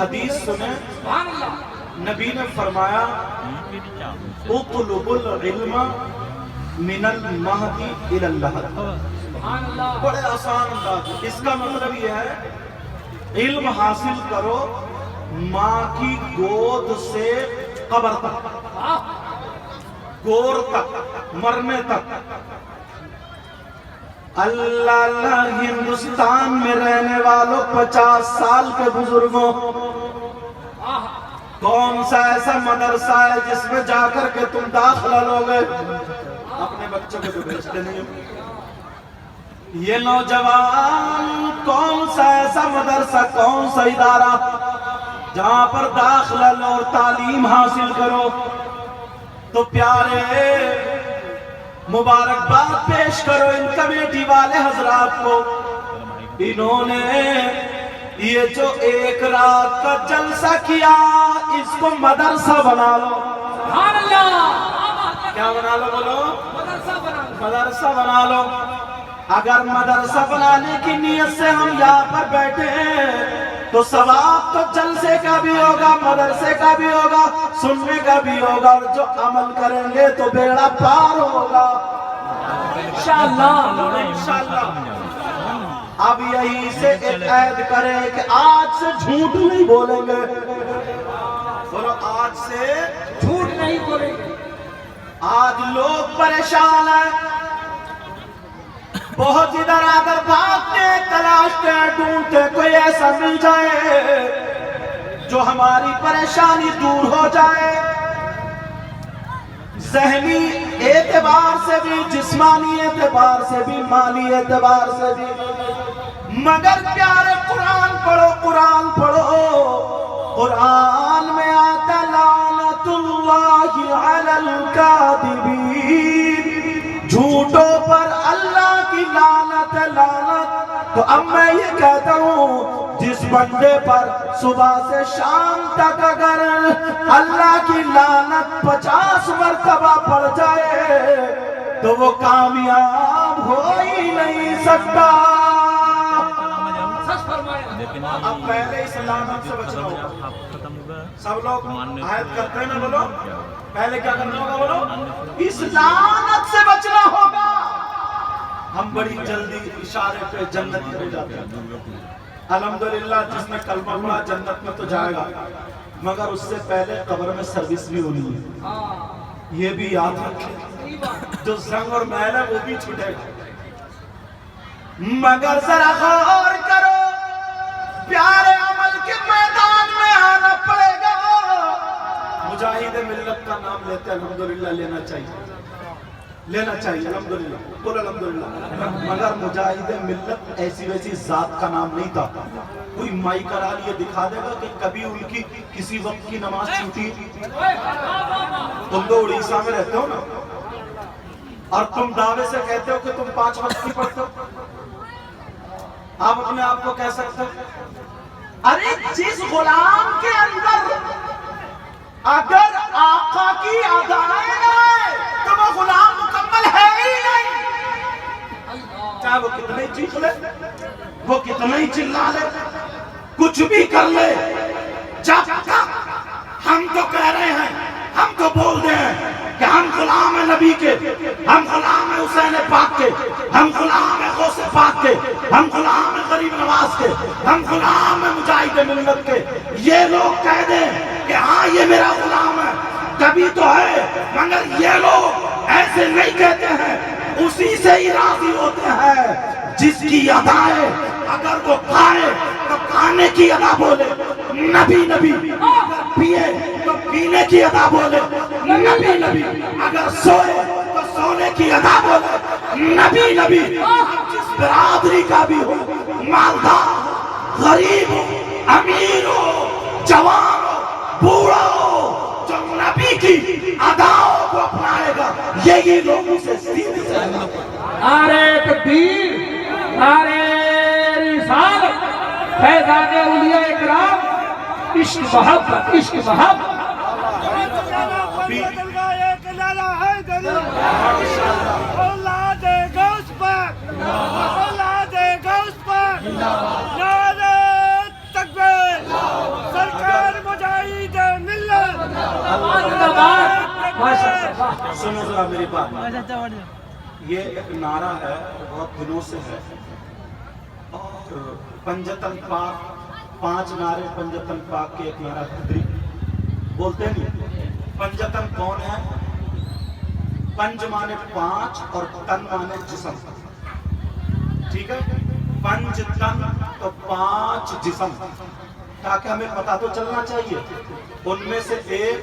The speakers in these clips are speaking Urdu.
حدیث سنیں، نبی نے فرمایا اطلب العلم من المہد الی اللحد۔ بڑے آسان انداز، اس کا مطلب یہ ہے علم حاصل کرو ماں کی گود سے قبر تک، گور تک، مرنے تک۔ اللہ اللہ ہندوستان میں رہنے والوں 50 سال کے بزرگوں، کون سا ایسا مدرسہ ہے جس میں جا کر کے تم داخلہ لوگے؟ اپنے بچوں کو تو بھیجتے نہیں ہو۔ یہ نوجوان کون سا ایسا مدرسہ، کون سا ادارہ جہاں پر داخلہ لو اور تعلیم حاصل کرو؟ تو پیارے مبارکباد پیش کرو ان کمیٹی والے حضرات کو، انہوں نے یہ جو ایک رات کا جلسہ کیا اس کو مدرسہ بنا لو۔ سبحان اللہ! کیا بنا لو؟ بولو مدرسہ بنا لو۔ اگر مدرسہ بنانے کی نیت سے ہم یہاں پر بیٹھے ہیں تو ثواب تو جلسے کا بھی ہوگا، مدرسے کا بھی ہوگا، سننے کا بھی ہوگا، اور جو عمل کریں گے تو بیڑا پار ہوگا انشاءاللہ۔ انشاءاللہ اب یہی سے ایک عہد کریں کہ آج سے جھوٹ نہیں بولیں گے۔ بولو آج سے جھوٹ نہیں بولیں گے۔ آج لوگ پریشان ہیں، بہت ادھر ادھر بھاگتے تلاشتے ڈھونڈتے کوئی ایسا مل جائے جو ہماری پریشانی دور ہو جائے، ذہنی اعتبار سے بھی، جسمانی اعتبار سے بھی، مالی اعتبار سے بھی۔ مگر پیارے قرآن پڑھو، قرآن پڑھو، قرآن میں آتا لعنت اللہ علی الکاذبین، جھوٹوں پر اللہ کی لعنت لعنت۔ تو اب میں یہ کہتا ہوں جس بندے پر صبح سے شام تک اگر اللہ کی لعنت 50 مرتبہ پڑ جائے تو وہ کامیاب ہو ہی نہیں سکتا۔ اب پہلے اس لعنت سے بچنا ہوگا۔ سب لوگ آیت کرتے ہیں نا، بولو پہلے کیا کرنا ہوگا؟ بولو اس لعنت سے بچنا ہوگا۔ ہم بڑی جلدی اشارے پہ جنتی ہو جاتے ہیں۔ الحمدللہ جس نے کلمہ پڑھا جنت میں تو جائے گا، مگر اس سے پہلے قبر میں سروس بھی ہونی ہے، یہ بھی یاد رکھیں۔ جو زنگ اور محل ہے وہ بھی چھوٹے گا، مگر ذرا غور کرو، پیارے عمل کے میدان میں آنا پڑے گا۔ مجاہد ملت کا نام لیتے الحمدللہ لینا چاہیے، لینا چاہیے الحمدللہ، بول الحمدللہ۔ مگر مجاہد ملت ایسی ویسی ذات کا نام نہیں تھا۔ کوئی مائی کرا لیے دکھا دے گا کہ کبھی ان کی کسی وقت کی نماز چھوٹی؟ تم تو اڑیسہ میں رہتے ہو نا، اور تم دعوے سے کہتے ہو کہ تم 5 وقت کی پڑھتے ہو، آپ اپنے آپ کو کہہ سکتے ہو؟ ارے جس غلام کے اندر اگر آقا کی ادائیں نہ آئے تو وہ غلام مکمل ہے ہی نہیں، چاہے وہ کتنے چیخ لے، وہ کتنے ہی چلا لے، کچھ بھی کر لے، جب تک ہم تو کہہ رہے ہیں، ہم تو بول رہے ہیں کہ ہم غلام ہیں نبی کے، ہم غلام ہیں حسین پاک کے، ہم غلام ہیں غوث پاک کے، ہم غلام ہیں غریب نواز کے، ہم غلام ہیں مجاہد ملت کے۔ یہ لوگ کہہ دیں کہ ہاں یہ میرا غلام ہے، کبھی تو ہے، مگر یہ لوگ ایسے نہیں کہتے ہیں، اسی سے ہی راضی ہوتے ہیں جس کی ادائیں اگر وہ کھائے تو کھانے کی ادا بولے نبی نبی، اگر پیے تو پینے کی ادا بولے نبی نبی، اگر سوئے تو سونے کی ادا بولے نبی نبی۔ جس برادری کا بھی ہو، مالدار غریب ہو، امیر ہو، جوان ہو، بوڑھا ہو، جو نبی کی اداؤں کو اپنائے گا یہی لوگوں سے سیدھی سے۔ نعرہ تکبیر، نعرہ رسالت، فیضان اولیاء اکرام، عشق محبت، عشق محبت۔ اولاد غوث پاک، اولاد غوث پاک، نعرہ تکبیر، سنو ذرا میری بات. یہ ایک نعرہ ہے بہت دنوں سے ہے اور پنجتن پاک 5 نعرے پنجتن پاک کے ایک نعرہ قدری بولتے نہیں. پنجتن کون ہے؟ پنج مانے 5 اور تن مانے جسم. ٹھیک ہے، پنج تن تو 5 جسم، تاکہ ہمیں پتہ تو چلنا چاہیے. ان میں سے ایک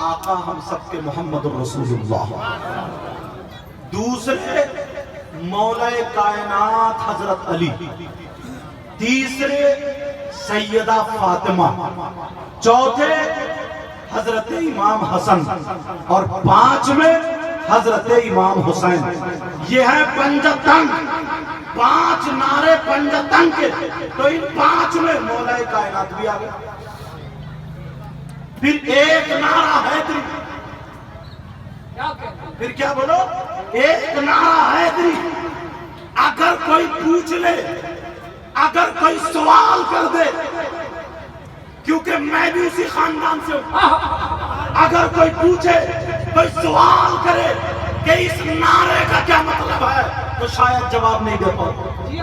آقا ہم سب کے محمد رسول اللہ، دوسرے مولا کائنات حضرت علی، تیسرے سیدہ فاطمہ، چوتھے حضرت امام حسن اور 5ویں حضرت امام حسین. یہ ہے پنجتن، 5 نعرے پنجتن کے. تو ان 5 میں مولا کائنات بھی آ گیا. پھر ایک نعرہ حیدری. پھر کیا بولو؟ ایک نعرہ حیدری. اگر کوئی پوچھ لے، اگر کوئی سوال کر دے، کیونکہ میں بھی اسی خاندان سے ہوں، اگر کوئی پوچھے، کوئی سوال کرے کہ اس نعرے کا کیا مطلب ہے، تو شاید جواب نہیں دے پاؤ گے.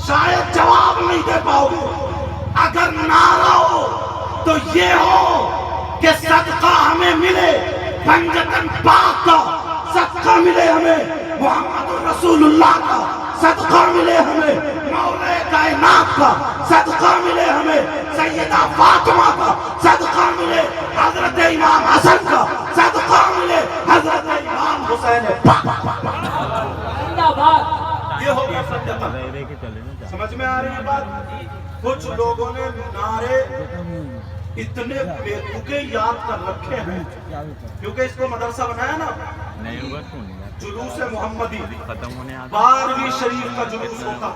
شاید جواب نہیں دے پاؤ گے. اگر نعرہ ہو تو یہ ہو کہ صدقہ ہمیں ملے پنجتن پاک کا، صدقہ ملے ہمیں محمد رسول اللہ کا، صدقہ ملے ہمیں مولا کائنات کا، صدقہ ملے ہمیں سیدہ فاطمہ کا، صدقہ ملے حضرت امام حسن کا، صدقہ ملے حضرت امام حسین پاک. یہ ہو گیا پنجتن. سمجھ میں آ رہی ہے بات؟ کچھ لوگوں نے نعرے اتنے بےتوکے یاد کر رکھے ہیں، کیونکہ اس کو مدرسہ بنایا نا، جلوس محمدی 12ویں شریف کا جلوس ہوتا،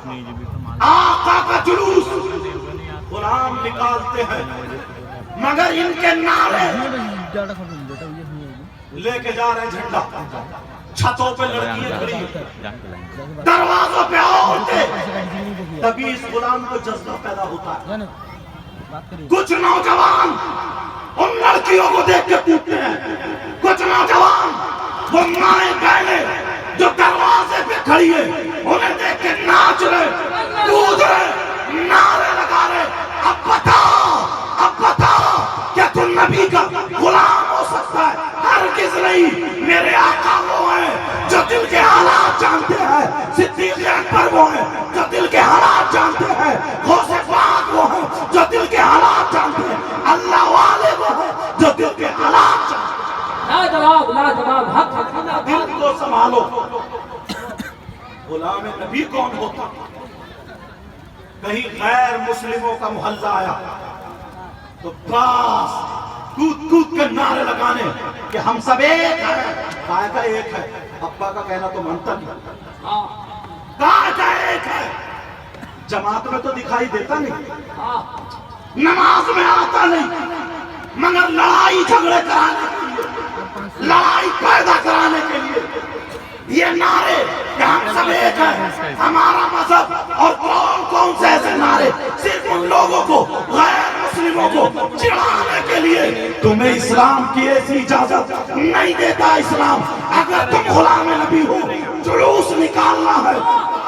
آقا کا جلوس غلام نکالتے ہیں، مگر ان کے نعرے لے کے جا رہے ہیں جھنڈا. چھتوں پہ لڑکیاں کھڑی ہیں، دروازوں پہ عورتیں. تبھی اس غلام کو جذبہ پیدا ہوتا ہے. کچھ نوجوان ان لڑکیوں کو دیکھ کے ٹوٹتے ہیں. کچھ نوجوان وہ مائیں بہنیں جو دروازے پہ کھڑی ہیں انہیں دیکھ کے ناچ رہے، کود رہے، نعرے لگا رہے. اب بتا کیا تو نبی کا غلام ہو سکتا ہے؟ ہرگز نہیں. میرے آقا وہ ہیں جو دل کے حالات جانتے ہیں. صدیق اکبر وہ ہیں جو دل کے حالات جانتے ہیں. غوث پاک وہ ہیں جو دل کے حالات جانتے ہیں. اللہ والے وہ ہیں جو دل کے حالات جانتے ہیں. لاجواب حق دل کو سنبھالو. غلام نبی کون ہوتا؟ کہیں غیر مسلموں کا محلہ آیا تو بس کود کے نعرے لگانے کہ ہم سب ایک ہیں. کہا کا ایک ہے؟ ابا کا کہنا تو مانتا نہیں. کہا کا ایک ہے؟ جماعت میں تو دکھائی دیتا نہیں، نماز میں آتا نہیں، مگر لڑائی جھگڑے کرانے کے لیے، لڑائی پیدا کرانے کے لیے یہ نعرے کہ ہم سب ایک ہیں، ہمارا مذہب. اور کون کون سے ایسے نعرے صرف ان لوگوں کو، غیر مسلموں کو چڑھانے کے لیے. تمہیں اسلام کی ایسی اجازت نہیں دیتا اسلام. اگر تم غلام نبی ہو، جلوس نکالنا ہے،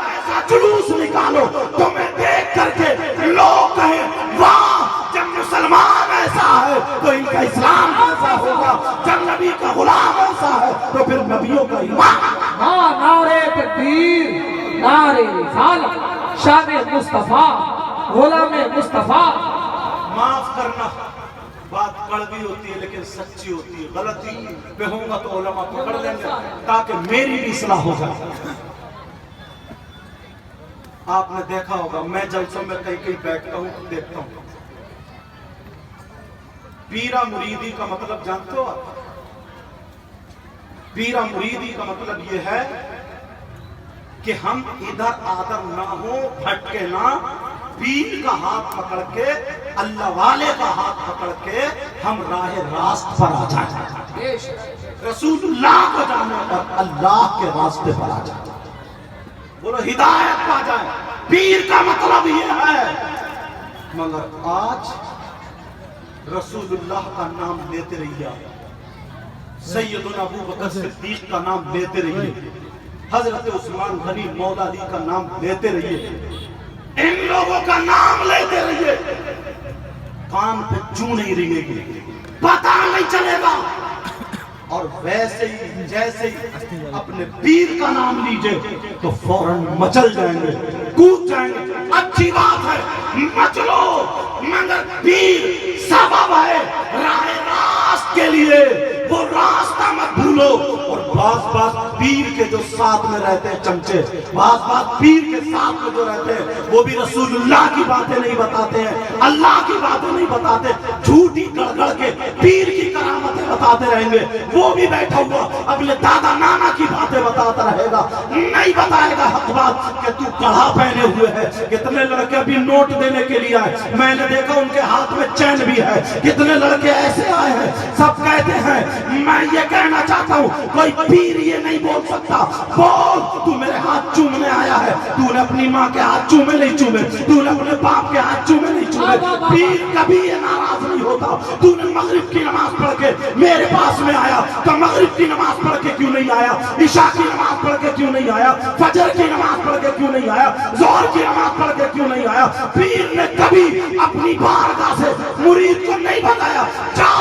ایسا جلوس نکالو تمہیں دیکھ کر کے لوگ کہیں واہ، جب مسلمان ایسا ہے تو ان کا اسلام ایسا ہوگا. جب نبی کا غلام ایسا ہے تو پھر نبیوں کا ایمان. نعرے تکبیر، نعرے رسالت، شان مصطفیٰ، غلام مصطفیٰ. معاف کرنا، بات کڑوی ہوتی ہے لیکن سچی ہوتی ہے. غلطی پہ ہوں گا تو علماء پکڑ لیں گے تاکہ میری بھی اصلاح ہو جائے. آپ نے دیکھا ہوگا میں جلسوں میں کہیں بیٹھتا ہوں دیکھتا ہوں، پیرا مریدی کا مطلب جانتے ہو آپ؟ پیرا مریدی کا مطلب یہ ہے کہ ہم ادھر آدھر نہ ہو، بھٹکے نہ. پیر کا ہاتھ پکڑ کے، اللہ والے کا ہاتھ پکڑ کے ہم راہ راست پر آ جائیں. رسول اللہ کو جانے پر اللہ کے راستے پر آ جائیں. بولو ہدایت پا جائیں. پیر کا مطلب یہ ہے. مگر آج رسول اللہ کا نام لیتے رہیے، سیدنا ابو بکر صدیق کا نام لیتے رہیے، حضرت عثمان غنی مولا علی کا نام لیتے رہیے، ان لوگوں کا نام لیتے رہیے، کان پہ چوں نہیں رنگے گی، پتہ نہیں چلے گا۔ اور ویسے ہی جیسے ہی اپنے پیر کا نام لیجئے تو فوراً مچل جائیں گے، کود جائیں گے۔ اچھی بات ہے، مچلو، مگر پیر سبب ہے راہ راست کے لیے، وہ راستہ مت بھولو۔ اور بعض پیر کے جو ساتھ میں رہتے ہیں چمچے، بعض پیر کے ساتھ میں جو رہتے ہیں وہ بھی رسول اللہ کی باتیں نہیں بتاتے ہیں، اللہ کی باتیں نہیں بتاتے، جھوٹی گڑ کے پیر کی کرامتیں بتاتے رہیں گے۔ وہ بھی بیٹھا ہوا اپنے دادا نانا کی باتیں بتاتا رہے گا، نہیں بتائے گا حق بات کہ تو کڑھا پہنے ہوئے ہے۔ کتنے لڑکے ابھی نوٹ دینے کے لیے آئے، میں نے دیکھا ان کے ہاتھ میں چین بھی ہے۔ کتنے لڑکے ایسے آئے ہیں، سب کہتے ہیں میں یہ کہنا چاہتا ہوں کوئی پیر یہ نہیں بول سکتا، بول تو میرے ہاتھ چومنے آیا ہے، تو نے اپنی ماں کے ہاتھ چومے نہیں چومے، تو نے اپنے باپ کے ہاتھ چومے نہیں چومے۔ پیر کبھی یہ ناراض نہیں ہوتا، تو نے مغرب کی نماز پڑھ کے میرے پاس میں آیا تو مغرب کی نماز پڑھ کے کیوں نہیں آیا، عشاء کی نماز پڑھ کے کیوں نہیں آیا، فجر کی نماز پڑھ کے کیوں نہیں آیا، ظہر کی نماز پڑھ کے کیوں نہیں آیا۔ پیر نے کبھی اپنی بارگاہ سے مرید کو نہیں بتایا جا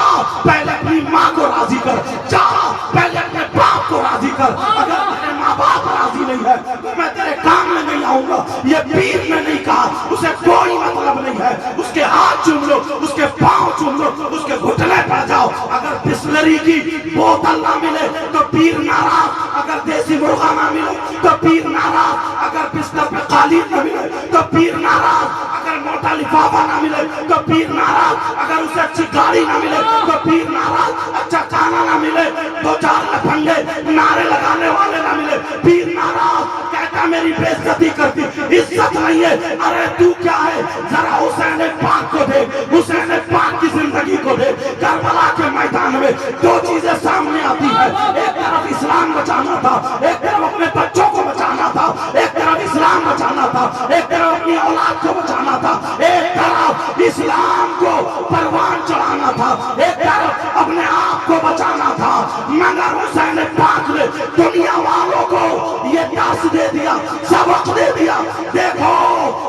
پہلے اپنی ماں کو راضی کر، جا پہلے اپنے باپ کو راضی کر، اگر تیرے ماں باپ راضی نہیں ہے تو میں تیرے کام میں نہیں آؤں گا۔ یہ پیر نے نہیں کہا، اسے کوئی مطلب نہیں ہے، اس کے ہاتھ چوم لو، اس کے پاؤں چوم لو، اس کے گھٹنے پڑ جاؤ۔ اگر بسلری کی بوتل نہ ملے تو پیر ناراض، اگر دیسی مرغا نہ ملے تو پیر ناراض، اگر بستر پہ قالین نہ ملے تو پیر ناراض، اگر موٹا لفافہ نہ ملے تو پیر ناراض، اگر اسے اچھی گاڑی نہ ملے تو پیر ناراض، اچھا کھانا نہ ملے، دو چار لفنگے نعرے لگانے والے نہ ملے، پیر ناراض، کہتا میری بے عزتی کرتی، عزت نہیں ہے۔ ارے تو کیا ہے، ذرا حسین پاک کو دیکھ، حسین پاک کی زندگی کو دیکھ۔ کربلا کے میدان میں دو چیزیں سامنے آتی ہیں، ایک طرف اسلام بچانا تھا، ایک طرف اپنے بچوں کو بچانا تھا، ایک طرف اسلام بچانا تھا، ایک طرف اپنی اولاد کو بچانا تھا، ایک طرف اسلام کو پروان چڑھانا تھا، ایک طرف اپنے آپ کو بچانا تھا۔ مگر حسین پاک نے دنیا والوں کو یہ درس دے دیا، سبق دے دیا، دیکھو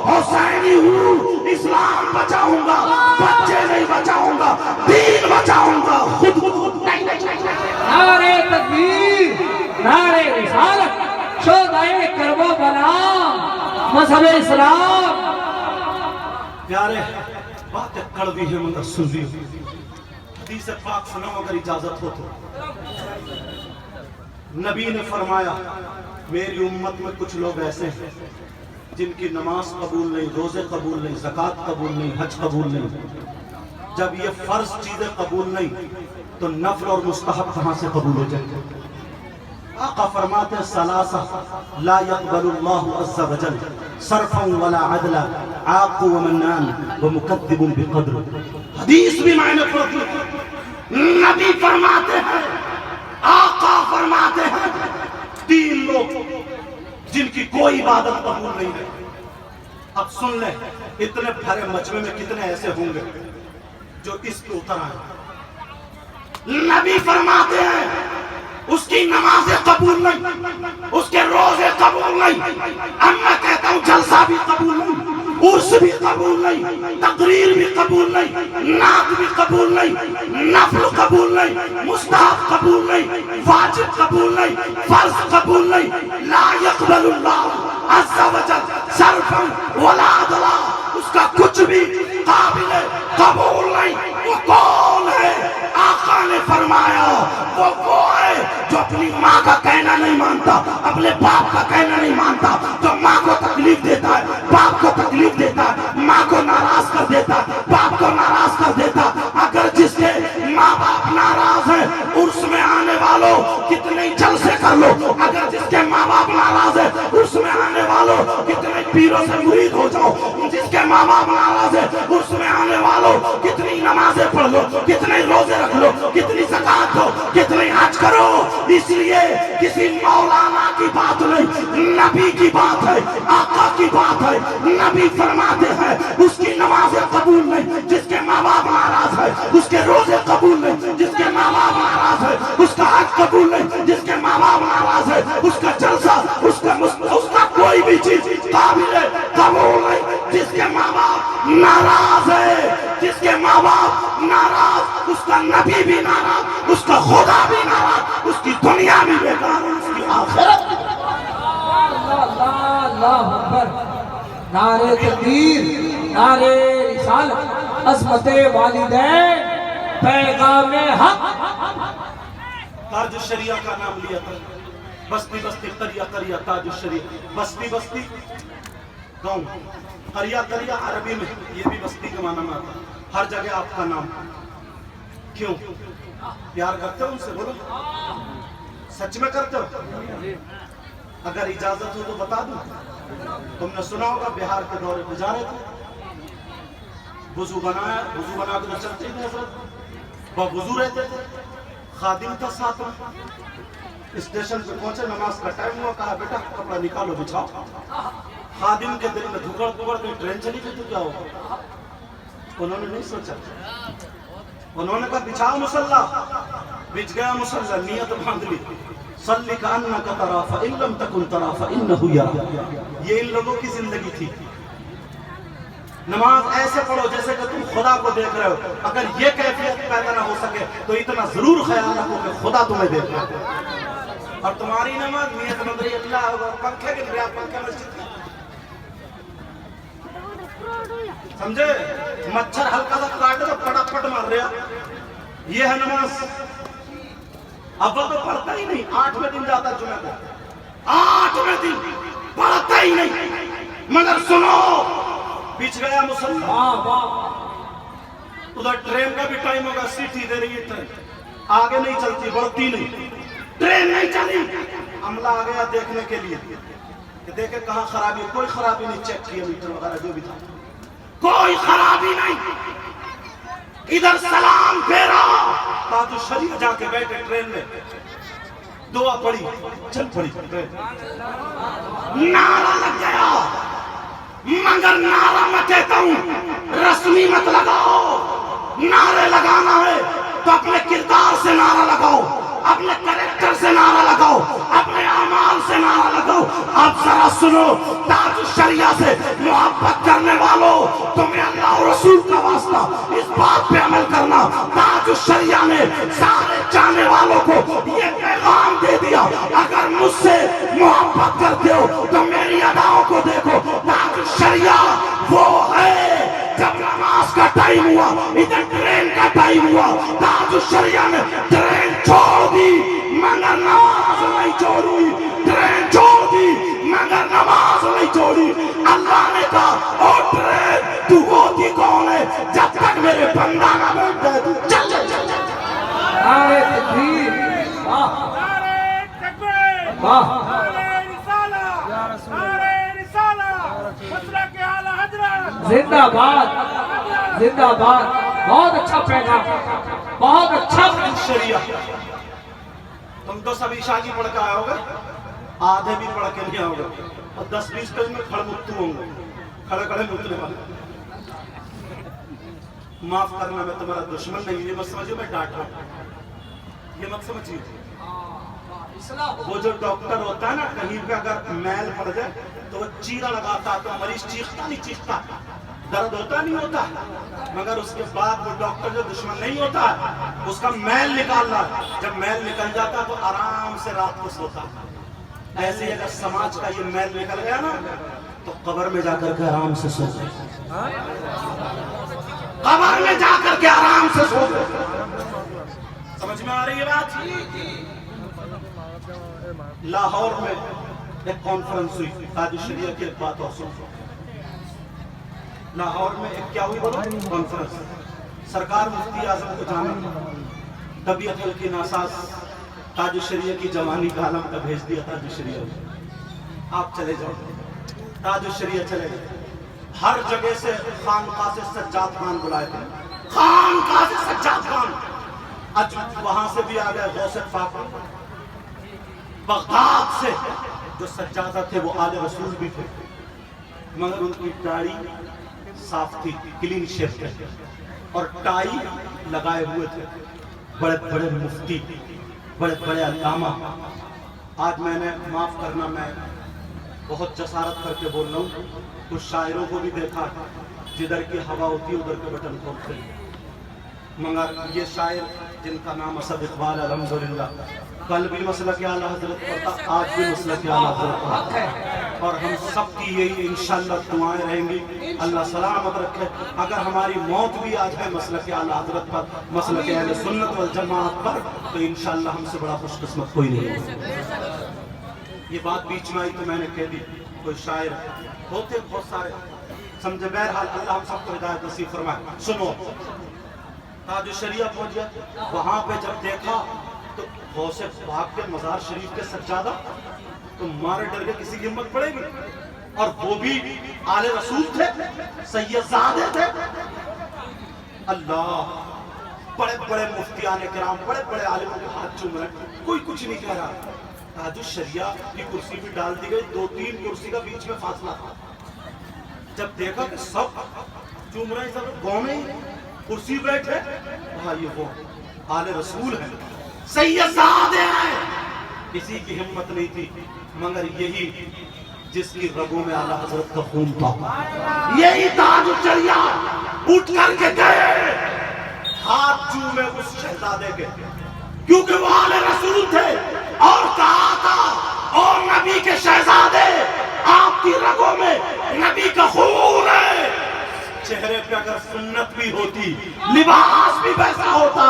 حسینی ہوں، اسلام بچاؤں گا، بچے نہیں بچاؤں گا، دین بچاؤں گا، خود نہیں بچاؤں گا۔ نعرے تکبیر، نعرے رسالت، شہدائے کربلا، مذہب اسلام۔ پیارے باتیں کڑوی ہے مگر سنوی، حدیث پاک سناؤ اگر اجازت ہو تو۔ نبی نے فرمایا میری امت میں کچھ لوگ ایسے ہیں جن کی نماز قبول نہیں، روزے قبول نہیں، زکوٰۃ قبول نہیں، حج قبول نہیں۔ جب یہ فرض چیزیں قبول نہیں تو نفل اور مستحب کہاں سے قبول ہو جائیں گے؟ آقا فرماتے ہیں ثلاثہ لا يقبل اللہ عز وجل صرفا ولا عدلا عاق ومنان ومکذب بقدر۔ حدیث بھی میں نے پڑھی، نبی فرماتے ہیں، آقا فرماتے ہیں، تین لوگ جن کی کوئی عبادت قبول نہیں ہے۔ اب سن لیں، اتنے بھرے مجمع میں کتنے ایسے ہوں گے جو اس پہ اتر آئے۔ نبی فرماتے ہیں اس کی نمازیں قبول نہیں، اس کے روزے قبول نہیں، اب میں کہتا ہوں جلسہ بھی قبول نہیں، عرس بھی قبول نہیں، تقریر بھی قبول نہیں، نعت بھی قبول نہیں، نفل قبول نہیں، مستحب قبول نہیں، واجب قبول نہیں، فرض قبول نہیں۔ لا يقبل اللہ عز وجل صرفا ولا عدلا، اس کا کچھ بھی قابل قبول نہیں۔ وہ کون ہے؟ آقا نے فرمایا وہ ہے جو اپنی ماں کا کہنا نہیں مانتا، اپنے باپ کا کہنا نہیں مانتا، جو ماں کو تکلیف دیتا ہے، باپ کو تکلیف دیتا ہے، ماں کو ناراض کر دیتا ہے، باپ کو ناراض کر دیتا۔ اگر جس کے ماں باپ ناراض ہیں عرس میں آنے والوں کتنے جلسے کر لو، اگر جس کے ماں باپ ناراض ہیں عرس میں آنے والوں کتنے پیروں سے مرید ہو جاؤ، جس کے ماں باپ ناراض ہیں عرس میں آنے والوں کتنی نمازیں پڑھ لو، کتنے روزے رکھ لو، کتنی زکوٰۃ دو، کتنے حج کرو۔ اس لیے کسی مولانا کی بات نہیں، نبی کی بات ہے، آقا کی بات ہے۔ نبی فرماتے ہیں اس کی نمازیں قبول نہیں جس کے ماں باپ ناراض ہے، اس کے روزے قبول نہیں جس کے ماں باپ ناراض ہے، اس کا قبول نہیں، جس کے ماں باپ ناراض ہے اس کا جلسہ، اس کا کوئی بھی چیز قابل قبول نہیں، جس کے ماں باپ ناراض ہے، جس کے ماں باپ ناراض، اس کا نبی بھی ناراض، اس کا خدا بھی ناراض، اس کی دنیا بھی بیکار ہے، اس کی آخرت بھی اللہ اکبر، نعرہ تکبیر، نعرہ رسالت، عظمت والدین، پیغام حق۔ تاج الشریعہ کا نام لیا تھا، بستی بستی قریہ قریہ تاج الشریعہ، بستی بستی گاؤں، قریہ قریہ عربی میں یہ بھی بستی کا معنی میں آتا ہے، ہر جگہ آپ کا نام، کیوں؟ پیار کرتے ہو ان سے؟ بولو سچ میں کرتے ہو؟ اگر اجازت ہو تو بتا دوں، تم نے سنا ہوگا بہار کے دورے پہ جا رہے تھے، وضو بنا کے چلتے تھے حضرت، وضو رہتے تھے، خادم تھا ساتھ میں، اسٹیشن پہ پہنچے، نماز کا ٹائم ہوا، کہا بیٹا کپڑا نکالو بچھاؤ، خادم کے دل میں دھکڑ کہیں ٹرین چلی گئی تو کیا ہوگا؟ انہوں نے نہیں سوچا، انہوں نے کہا بچھاؤ مصلی، بچھ گیا مصلی، نیت باندھ لی، صلی کأنک تری فإن لم تکن تری فإنہ یری، یہ ان لوگوں کی زندگی تھی، نماز ایسے پڑھو جیسے کہ تم خدا کو دیکھ رہے ہو، اگر یہ کیفیت پیدا نہ ہو سکے تو اتنا ضرور خیال رکھو کہ خدا تمہیں دیکھ رہا ہے، اور تمہاری نماز نیت بن رہی اللہ ہوگا، پنکھے گن رہا، پنکھے مسجد میں، سمجھے؟ مچھر ہلکا سا کاٹے تو پڑا پٹ مار رہا، یہ ہے نماز۔ اول تو پڑھتا ہی نہیں، 8ویں دن جاتا جمعہ کو، 8ویں دن پڑھتا ہی نہیں، مگر سنو بچ گیا مصلی، ادھر ٹرین کا بھی ٹائم ہوگا، سیٹھی دے رہی ہے ٹرین، آگے نہیں چلتی، بڑھتی نہیں، ٹرین نہیں چلی، عملہ آ گیا دیکھنے کے لیے کہ دیکھے کہاں خرابی ہے، کوئی خرابی نہیں، چیک کیا میٹر وغیرہ جو بھی تھا، کوئی خرابی نہیں، ادھر سلام پھیرا، تاج الشریعہ جا کے بیٹھے ٹرین میں، دعا پڑی، چل پڑی ٹرین، نعرہ لگ گیا، مگر نعرہ میں کہتا ہوں رسمی مت لگاؤ، نعرے لگانا ہے تو اپنے کردار سے نعرہ لگاؤ، اپنے کریکٹر سے نعرہ لگاؤ، اپنے اعمال سے نعرہ لگاؤ۔ اب ذرا سنو، تاج الشریعہ سے محبت کرنے والوں، تمہیں اللہ اور رسول کا واسطہ اس بات پہ عمل کرنا، تاج الشریعہ نے سارے چاہنے والوں کو یہ پیغام دے دیا، اگر مجھ سے محبت کرتے ہو تو میری اداؤں کو دیکھو، تاج الشریعہ وہ ہے، جب نماز کا ٹائم ہوا، ادھر ٹرین کا ٹائم ہوا، تاج الشریعہ نے ٹرین چھوڑ دی مگر نماز نہیں چھوڑی، ٹرین چھوڑ دی مگر نماز نہیں چھوڑی۔ اللہ نے کہا او ٹرین تو ہوتی کون ہے، جب تک میرے بندہ نہ بیٹھ جائے تو چل چل چل چل۔ نعرہ تکبیر، نعرہ تکبیر، نعرہ رسالہ، نعرہ رسالہ، مسلک اعلی حضرت، زندہ باد، زندہ باد، بہت اچھا پیغام، بہت اچھا شریعہ، تم تو سب عشاء کی پڑھ کے آئے ہوگے، آدھے بھی پڑھ کے نہیں آؤ گے، اور 10-20 پیج میں کھڑے مکتو ہوں گے، کھڑے کھڑے مکتنے والے۔ معاف کرنا میں تمہارا دشمن نہیں، یہ مت سمجھو میں ڈانٹ رہا ہوں، یہ مت سمجھیے۔ وہ جو ڈاکٹر ہوتا ہے نا، کہیں پہ اگر میل پڑ جائے تو وہ چیرا لگاتا، تو مریض چیختا نہیں چیختا، درد ہوتا نہیں ہوتا، مگر اس کے بعد وہ ڈاکٹر جو دشمن نہیں ہوتا ہے، اس کا میل نکال رہا ہے، جب میل نکل جاتا تو آرام سے رات کو سوتا۔ ایسے ہی اگر سماج کا یہ میل نکل گیا نا تو قبر میں جا کر کے آرام سے سو گئے، قبر میں جا کر کے آرام سے سو گئے۔ سمجھ میں آ رہی ہے بات؟ لاہور میں ایک کانفرنس ہوئی، تاج الشریعہ کی ایک بات اور سنو، لاہور میں ایک کیا ہوئی بولو کانفرنس، سرکار مفتی اعظم کو جانا، طبیعت ہلکی ناساز، تاج الشریعہ کی جوانی کا عالم کا بھیج دیا تاج الشریعہ، آپ چلے جاؤ، تاج الشریعہ چلے گئے، ہر جگہ سے خانقاہ سے سجاد خان بلائے تھے، خانقاہ سے سجاد خان، اج وہاں سے بھی آ گئے غوث پاک، بغداد سے جو سجادہ تھے وہ آل رسول بھی تھے، مگر ان کی داڑھی صاف تھی، کلین شیپ تھے، اور ٹائی لگائے ہوئے تھے، بڑے بڑے مفتی بڑے بڑے علامہ. آج میں نے معاف کرنا، میں بہت جسارت کر کے بول رہا ہوں، کچھ شاعروں کو بھی دیکھا جدھر کی ہوا ہوتی ہے ادھر کے بٹن کھولتے ہیں، مگر یہ شاعر جن کا نام اسد اقبال الحمدللہ، کل بھی مسلک اعلیٰ حضرت پر تھا، آج بھی مسلک اعلیٰ حضرت پر ہے، اور ہم سب کی یہی انشاءاللہ دعائیں رہیں گی، اللہ سلامت رکھے. اگر ہماری موت بھی آج ہے مسلک اعلیٰ حضرت پر، مسلک اہل سنت والجماعت پر، تو انشاءاللہ ہم سے بڑا خوش قسمت کوئی نہیں ہے. یہ بات بیچ میں آئی تو میں نے کہہ دی، کوئی شاعر ہوتے بہت سارے سمجھے. بہرحال اللہ ہم سب کو ہدایت نصیب فرمائے. سنو، تاج الشریعہ پہنچیا، وہاں پہ جب دیکھا تو غوث پاک کے مزار شریف کے سجادہ تو مارے ڈر کے کسی کی ہمت پڑے گی، اور وہ بھی آل رسول تھے، سید زادے تھے. اللہ، بڑے بڑے مفتیان کرام، بڑے بڑے عالموں کے ہاتھ چوم رہے، کوئی کچھ نہیں کہہ رہا. تاج الشریعہ کی کرسی بھی ڈال دی گئی، 2-3 کرسی کا بیچ میں فاصلہ تھا. جب دیکھا کہ سب چوم رہے، سب گاؤں میں کرسی بیٹھے، ہاں یہ وہ آل رسول ہیں، سید زادے ہیں. کسی کی ہمت نہیں تھی، مگر یہی جس کی رگوں میں اعلیٰ حضرت کا خون تھا، یہی تاج الشریعہ اٹھ کر کے گئے، ہاتھ چومے اس شہزادے کے، کیونکہ وہ آل رسول تھے، اور کہا تھا اور نبی کے شہزادے آپ کی رگوں میں نبی کا خون ہے. چہرے پہ اگر سنت بھی ہوتی، لباس بھی ویسا ہوتا،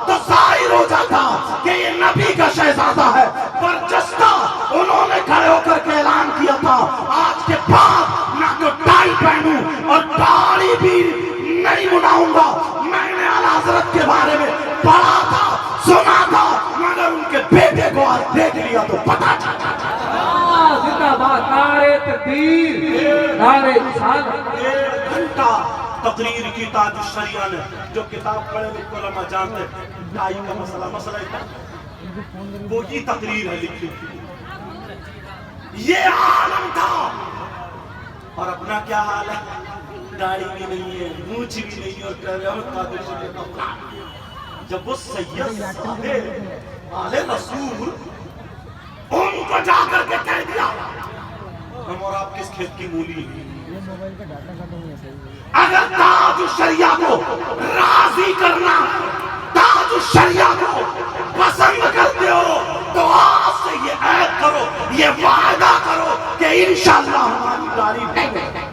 تو ظاہر ہو جاتا کہ یہ نبی کا شہزادہ ہے. برجستہ انہوں نے کھڑے ہو کر کے اعلان کیا تھا، آج کے بعد نہ تو ٹائی پہنوں اور داڑھی بھی نہیں مناؤں گا. میں نے اعلیٰ حضرت کے بارے میں پڑھا تھا، سنا تھا، مگر ان کے بیٹے کو آج دیکھ لیا تو پتہ چلا. زندہ باد، نعرہ تکبیر، نعرہ رسالت. 1 گھنٹہ تقریر کی تاج الشریعہ نے، جو کتاب پڑھے لکھ علماء جانتے، ٹائی کا مسئلہ اتنا وہ یہ تقریر ہے لکھی. یہ عالم تھا، اور اپنا کیا حال ہے، داڑھی بھی نہیں ہے، مونچھ بھی نہیں ہے، اور کہہ رہے ہیں تاج الشریعہ کا غلام. جب وہ سید زادے آل رسول ان کو جا کر کے کہہ دیا، ہم اور آپ کس کھیت کی مولی ہیں، اگر تاج الشریعہ کو راضی کرنا، تاج الشریعہ کو پسند کرتے ہو، تو آج سے یہ عہد کرو، یہ وعدہ کرو کہ انشاءاللہ ہماری داڑھی نہیں ہے.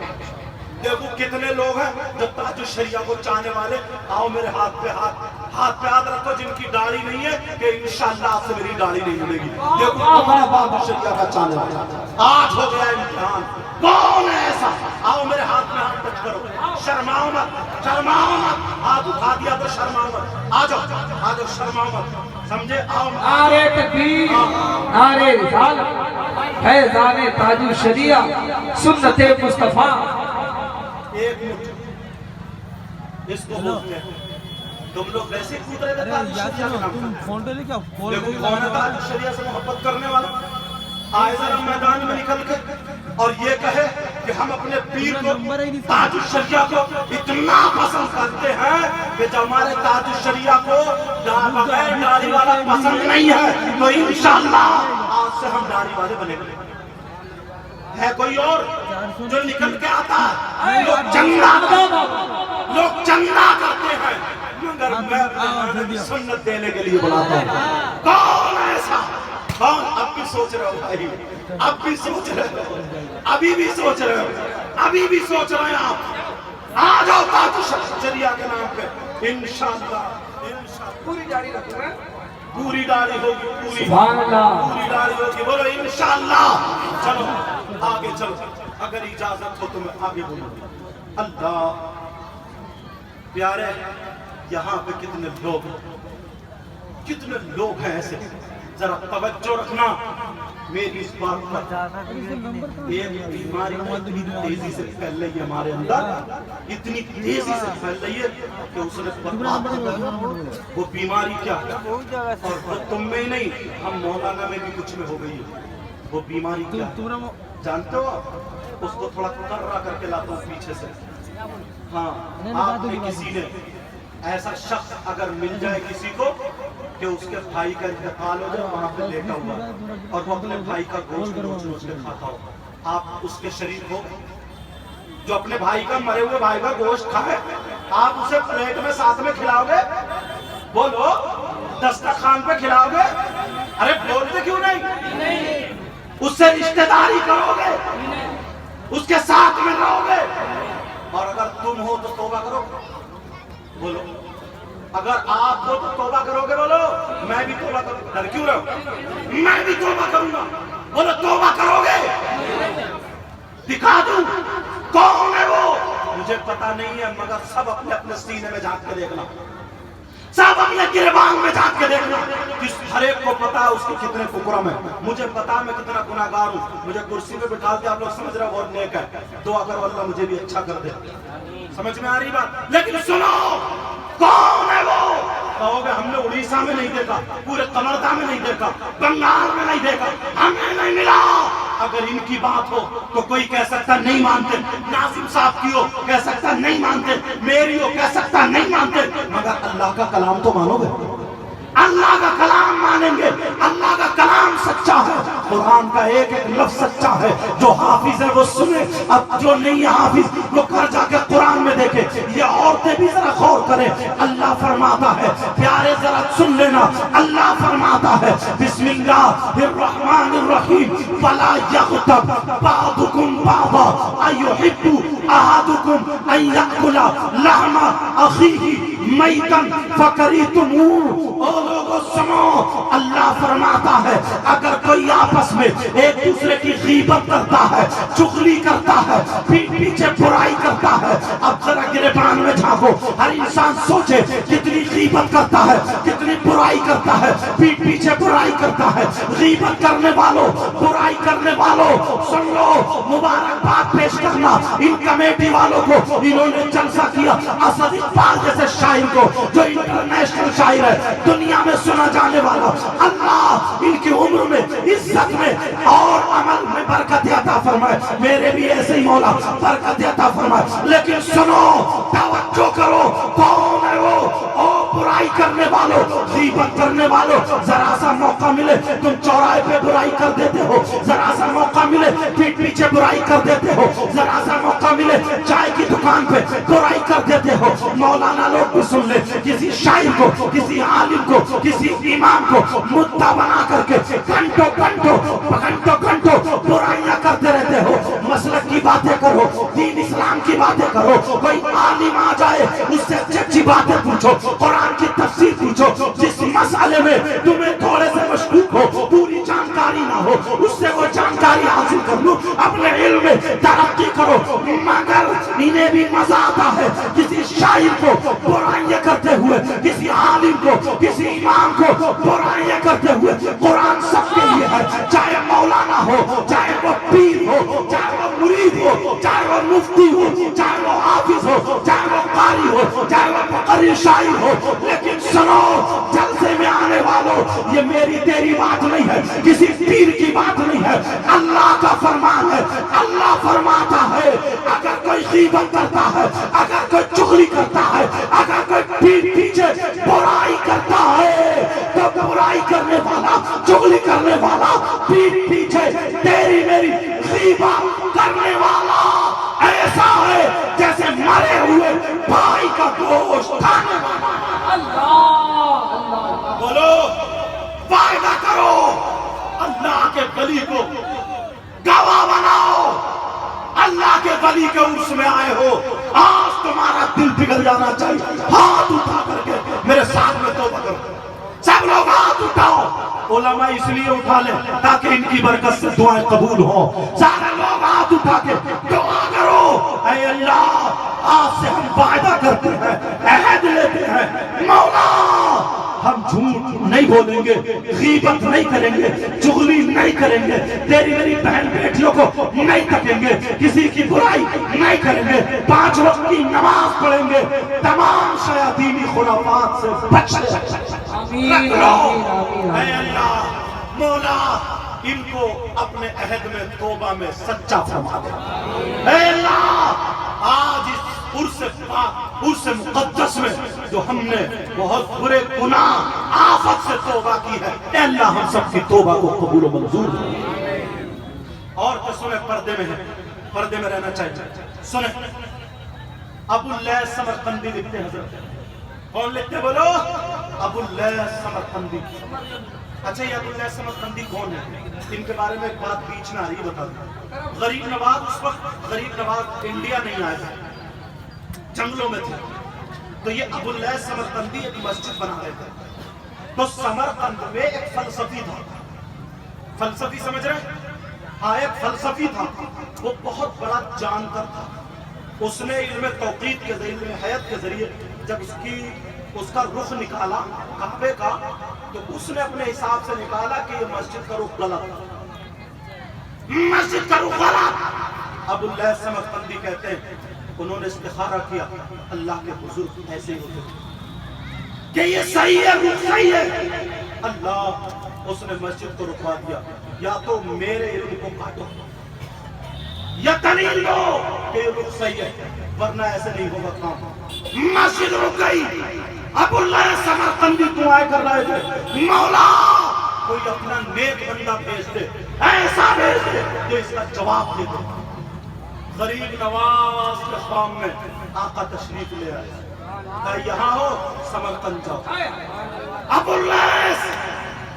دیکھو کتنے لوگ ہیں جو تاج الشریعہ کو چاہنے والے، آؤ میرے ہاتھ پہ ہاتھ رکھو جن کی داڑھی نہیں ہے، کہ انشاءاللہ آپ سے میری داڑھی نہیں ملے گی. دیکھو کون ہے تاج الشریعہ کا چاہنے والا. آج ہو گیا امتحان، کون ہے ایسا؟ آؤ میرے ہاتھ میں ہاتھ ٹچ کرو، شرماؤ مت، شرماؤ مت. ہاتھ اٹھا دیا تو شرماؤ مت، آ جاؤ شرماؤ مت، سمجھے؟ آؤ. نعرہ تکبیر، نعرہ رسالت، فیضان تاج الشریعہ، سنت مصطفیٰ. ایک منٹ اس کو بولتے ہیں. تم لوگ ویسے کود رہے تھے تاج الشریعہ کا نام. دیکھو کون ہے تاج الشریعہ سے محبت کرنے والا، آئے ذرا میدان میں نکل کے اور یہ کہے کہ ہم اپنے پیر کو، تاج الشریعہ کو اتنا پسند کرتے ہیں کہ جب ہمارے تاج الشریعہ کو بغیر داڑھی والا پسند نہیں ہے، تو انشاءاللہ آج سے ہم داڑھی والے بنے گے. ہے کوئی اور جو نکل کے آتا ہے؟ لوگ چندہ کرتے ہیں، مگر میں سنت دینے کے لیے بلاتا ہوں. کون ایسا؟ کون؟ اب بھی سوچ رہے ہو بھائی، اب بھی سوچ رہے ہو، ابھی بھی سوچ رہے ہو، ابھی بھی سوچ رہے ہیں آپ. آ جاؤ تاج الشریعہ کے نام پہ انشاءاللہ. پوری داڑھی رکھو ہے، پوری داڑھی ہوگی، پوری سبحان اللہ، پوری داڑھی ہوگی. بولو انشاءاللہ. چلو آگے چلو، اگر اجازت ہو تو میں آگے بولوں. اللہ پیارے، یہاں پہ کتنے لوگ ہیں ایسے، ذرا توجہ رکھنا میری اس بات پر. ایک بیماری اتنی تیزی سے پھیل رہی ہے ہمارے اندر، اتنی تیزی سے پھیل رہی ہے کہ اس نے برباد کر دیا. وہ بیماری کیا ہے؟ اور وہ تم میں ہی نہیں، ہم مولانا میں بھی کچھ میں ہو گئی ہے. وہ بیماری کیا ہے جانتے ہو آپ؟ اس کو تھوڑا کرا کر کے لاتا ہوں پیچھے سے. ہاں، آپ میں کسی نے ایسا شخص اگر مل جائے کسی کو کہ اس کے بھائی کا انتقال ہو جائے وہاں پہ لیٹا ہوا اور وہ اپنے بھائی کا گوشت نوچ نوچ کے کھاتا ہو، آپ اس کے شریک ہو؟ جو اپنے بھائی کا، مرے ہوئے بھائی کا گوشت کھائے، آپ اسے پلیٹ میں ساتھ میں کھلاؤ گے؟ بولو، دسترخوان پہ کھلاؤ گے؟ ارے بولتے کیوں نہیں؟ اس سے رشتہ داری کرو گے، اس کے ساتھ میں رہو گے؟ اور اگر تم ہو تو توبہ کرو؟ بولو، اگر آپ ہو تو توبہ کرو گے؟ بولو، میں بھی توبہ کروں گا۔ ڈر کیوں رہو؟ میں بھی توبہ کروں گا۔ بولو، توبہ کرو گے؟ دکھا دوں کون ہے وہ؟ مجھے پتا نہیں ہے، مگر سب اپنے اپنے سینے میں جھانک کے دیکھنا، سب اپنے گریبان میں جھانک کے دیکھنا، کس ہر ایک کو پتا ہے اس کے کتنے ککرم ہیں۔ مجھے پتا میں کتنا گناہگار ہوں، مجھے کرسی پہ بٹھا دیا، آپ لوگ سمجھ رہے ہو بہت نیک ہے، دعا کرو اللہ مجھے بھی اچھا کر دے۔ سمجھ میں آ رہی بات؟ لیکن سنو، کون ہے وہ؟ کہو گے ہم نے اڑیسہ میں نہیں دیکھا، پورے کمردہ میں نہیں دیکھا، بنگال میں نہیں دیکھا، ہمیں نہیں ملا۔ اگر ان کی بات ہو تو کوئی کہہ سکتا نہیں مانتے، ناظم صاحب کی ہو کہہ سکتا نہیں مانتے، میری ہو کہہ سکتا نہیں مانتے، مگر اللہ کا کلام تو مانو گے؟ اللہ کا کلام مانیں گے۔ اللہ کا کلام سچا ہے، قرآن کا ایک ایک لفظ سچا ہے۔ جو حافظ ہے وہ سنے، اب جو نہیں ہے حافظ وہ کر جا کے قرآن میں دیکھے۔ یہ عورتیں بھی ذرا غور کریں، اللہ فرماتا ہے، پیارے ذرا سن لینا، اللہ فرماتا ہے بسم اللہ الرحمن الرحیم فلا یغتب بعضکم بعضا ایحب احدکم ان یأکل لحم اخیہ میتا فکریتموہ۔ او لوگوں سنو، اللہ فرماتا ہے اگر کوئی آپس میں ایک دوسرے کی غیبت کرتا ہے، چغلی کرتا ہے، پیچھے برائی کرتا ہے، اب ذرا گریبان میں جھانکو، ہر انسان سوچے کتنی غیبت کرتا ہے، کتنی برائی کرتا ہے، پیچھے برائی کرتا ہے۔ غیبت کرنے والوں، برائی کرنے والوں، سن لو، مبارکباد پیش کرنا ان کمیٹی والوں کو، انہوں نے جلسہ کیا اسد اقبال جیسے شاعر کو، جو انٹرنیشنل شاعر ہے، دنیا میں سنا جانے والا۔ اللہ ان کی عمر میں، عزت میں اور عمل میں برکت عطا فرمائے، میرے بھی ایسے ہی مولا برکت عطا فرمائے۔ لیکن سنو، توجہ کرو، کون ہے وہ؟ او برائی کرنے والوں، غیبت کرنے والوں، ذرا سا موقع ملے تم چوراہے پہ برائی کر دیتے ہو، ذرا سا موقع ملے پیٹ پیچھے برائی کر دیتے ہو، ذرا سا موقع ملے چائے کی دکان پہ برائی کر دیتے ہو۔ مولانا لوگ بھی سن لے، کسی شاعر کو، کسی عالم کو، کسی امام کو مدعا بنا کر کے گھنٹوں برائیاں کرتے رہتے ہو۔ مسلک کی باتیں کرو، دین اسلام کی باتیں کرو، کوئی عالم آ جائے اس سے اچھی اچھی باتیں پوچھو، قرآن کی تفسیر پوچھو، جس مسئلے میں تمہیں تھوڑے سے مشکوک ہو، پوری جانکاری نہ ہو، اس سے وہ جانکاری حاصل کر لو، اپنے علم میں ترقی کرو۔ مگر انہیں بھی مزہ آتا ہے کسی شاعر کو برائیاں کرتے ہوئے، کسی عالم کو، کسی امام کو برائیاں کرتے ہوئے۔ قرآن سب کے لیے ہے، چاہے مولانا ہو، چاہے وہ پیر ہو، چاہے وہ مرید ہو، چاہے وہ مفتی ہو، چاہے وہ حافظ ہو، چاہے وہ قاری ہو، چاہے وہ مقرر شاعر ہو۔ لیکن سنو، جلسے میں آنے والوں، یہ میری تیری بات نہیں ہے، کسی پیر کی بات نہیں ہے، اللہ کا فرمان ہے۔ اللہ فرماتا ہے اگر کوئی غیبت کرتا ہے، اگر کوئی چغلی کرتا ہے، اگر کوئی پیٹ پیچھے برائی کرتا ہے، تو برائی کرنے والا، چغلی کرنے والا، پیٹ پیچھے تیری میری غیبت کرنے والا ایسا ہے جیسے مرے ہوئے بھائی کا گوشت کھانے والا۔ بولو، وعدہ کرو، اللہ کے ولی کو گواہ بناؤ، اللہ کے ولی کے عرس میں آئے ہو، آج تمہارا دل پگھل جانا چاہیے۔ ہاتھ اٹھا کر کے میرے ساتھ میں توبہ کرو، سب لوگ ہاتھ اٹھاؤ۔ علماء اس لیے اٹھا لیں تاکہ ان کی برکت سے دعائیں قبول ہوں۔ سارے لوگ ہاتھ اٹھا کے دعا کرو، اے اللہ آج سے ہم وعدہ کرتے ہیں، عہد لیتے ہیں، مولا ہم جھوٹ نہیں بولیں گے، غیبت نہیں کریں گے، چغلی نہیں کریں گے، تیری میری بہن بیٹیوں کو نہیں تکیں گے، کسی کی برائی نہیں کریں گے، 5 وقت کی نماز پڑھیں گے، تمام شیاطینی خرافات سے بچ رکھ لو۔ اے اللہ مولا ان کو اپنے عہد میں توبہ میں سچا فرما دے۔ اے اللہ آج اس عرس مقدس میں جو ہم نے بہت برے گناہ آفت سے توبہ کی ہے، اے اللہ ہم سب کی توبہ کو قبول و منظور کر۔ اور تو سنیں، پردے میں ہے، پردے میں رہنا چاہیے۔ سنیں، ابو اللیث سمرقندی لکھتے ہیں حضرت، کون لکھتے بولو؟ ابو اللیث سمرقندی۔ اچھا یہ ابو اللیث سمرقندی کون ہے؟ ان کے بارے میں ایک بات بیچ میں آ رہی ہے، بتا دوں۔ غریب نواز اس وقت غریب نواز انڈیا نہیں آئے تھے، جنگلوں میں تھے، تو یہ ابو اللیث سمرقندی ایک مسجد بنا رہے تھے۔ تو سمرقند میں ایک فلسفی تھا، فلسفی سمجھ رہے ہیں؟ ہاں ایک فلسفی تھا، وہ بہت بڑا جانکر تھا۔ اس نے علم توقیت کے ذریعے، علم حیات کے ذریعے جب اس کا رخ نکالا کعبے کا، تو اس نے اپنے حساب سے نکالا کہ یہ مسجد کا رخ غلط، مسجد کا رخ غلط۔ ابو اللیث سمرقندی کہتے ہیں انہوں نے استخارہ کیا، اللہ کے بزرگ ایسے ہی ہوتے ہیں کہ یہ صحیح ہے، رخ صحیح ہے۔ اللہ اس نے مسجد کو رکھوا دیا، یا تو میرے علم کو کاٹو یا دلیل دو کہ یہ رخ صحیح ہے، ورنہ ایسے نہیں ہوگا کام۔ مسجد رک گئی۔ ابو اللیث سمرقندی دعائیں کر رہے تھے، مولا کوئی اپنا نیک بندہ بھیج دے، ایسا بھیج دے جو اس کا جواب دے دے۔ غریب نواز کے خواب میں آقا تشریف لے آئے، کہا یہاں ہو سمرقند جاؤ۔ ابو اللیث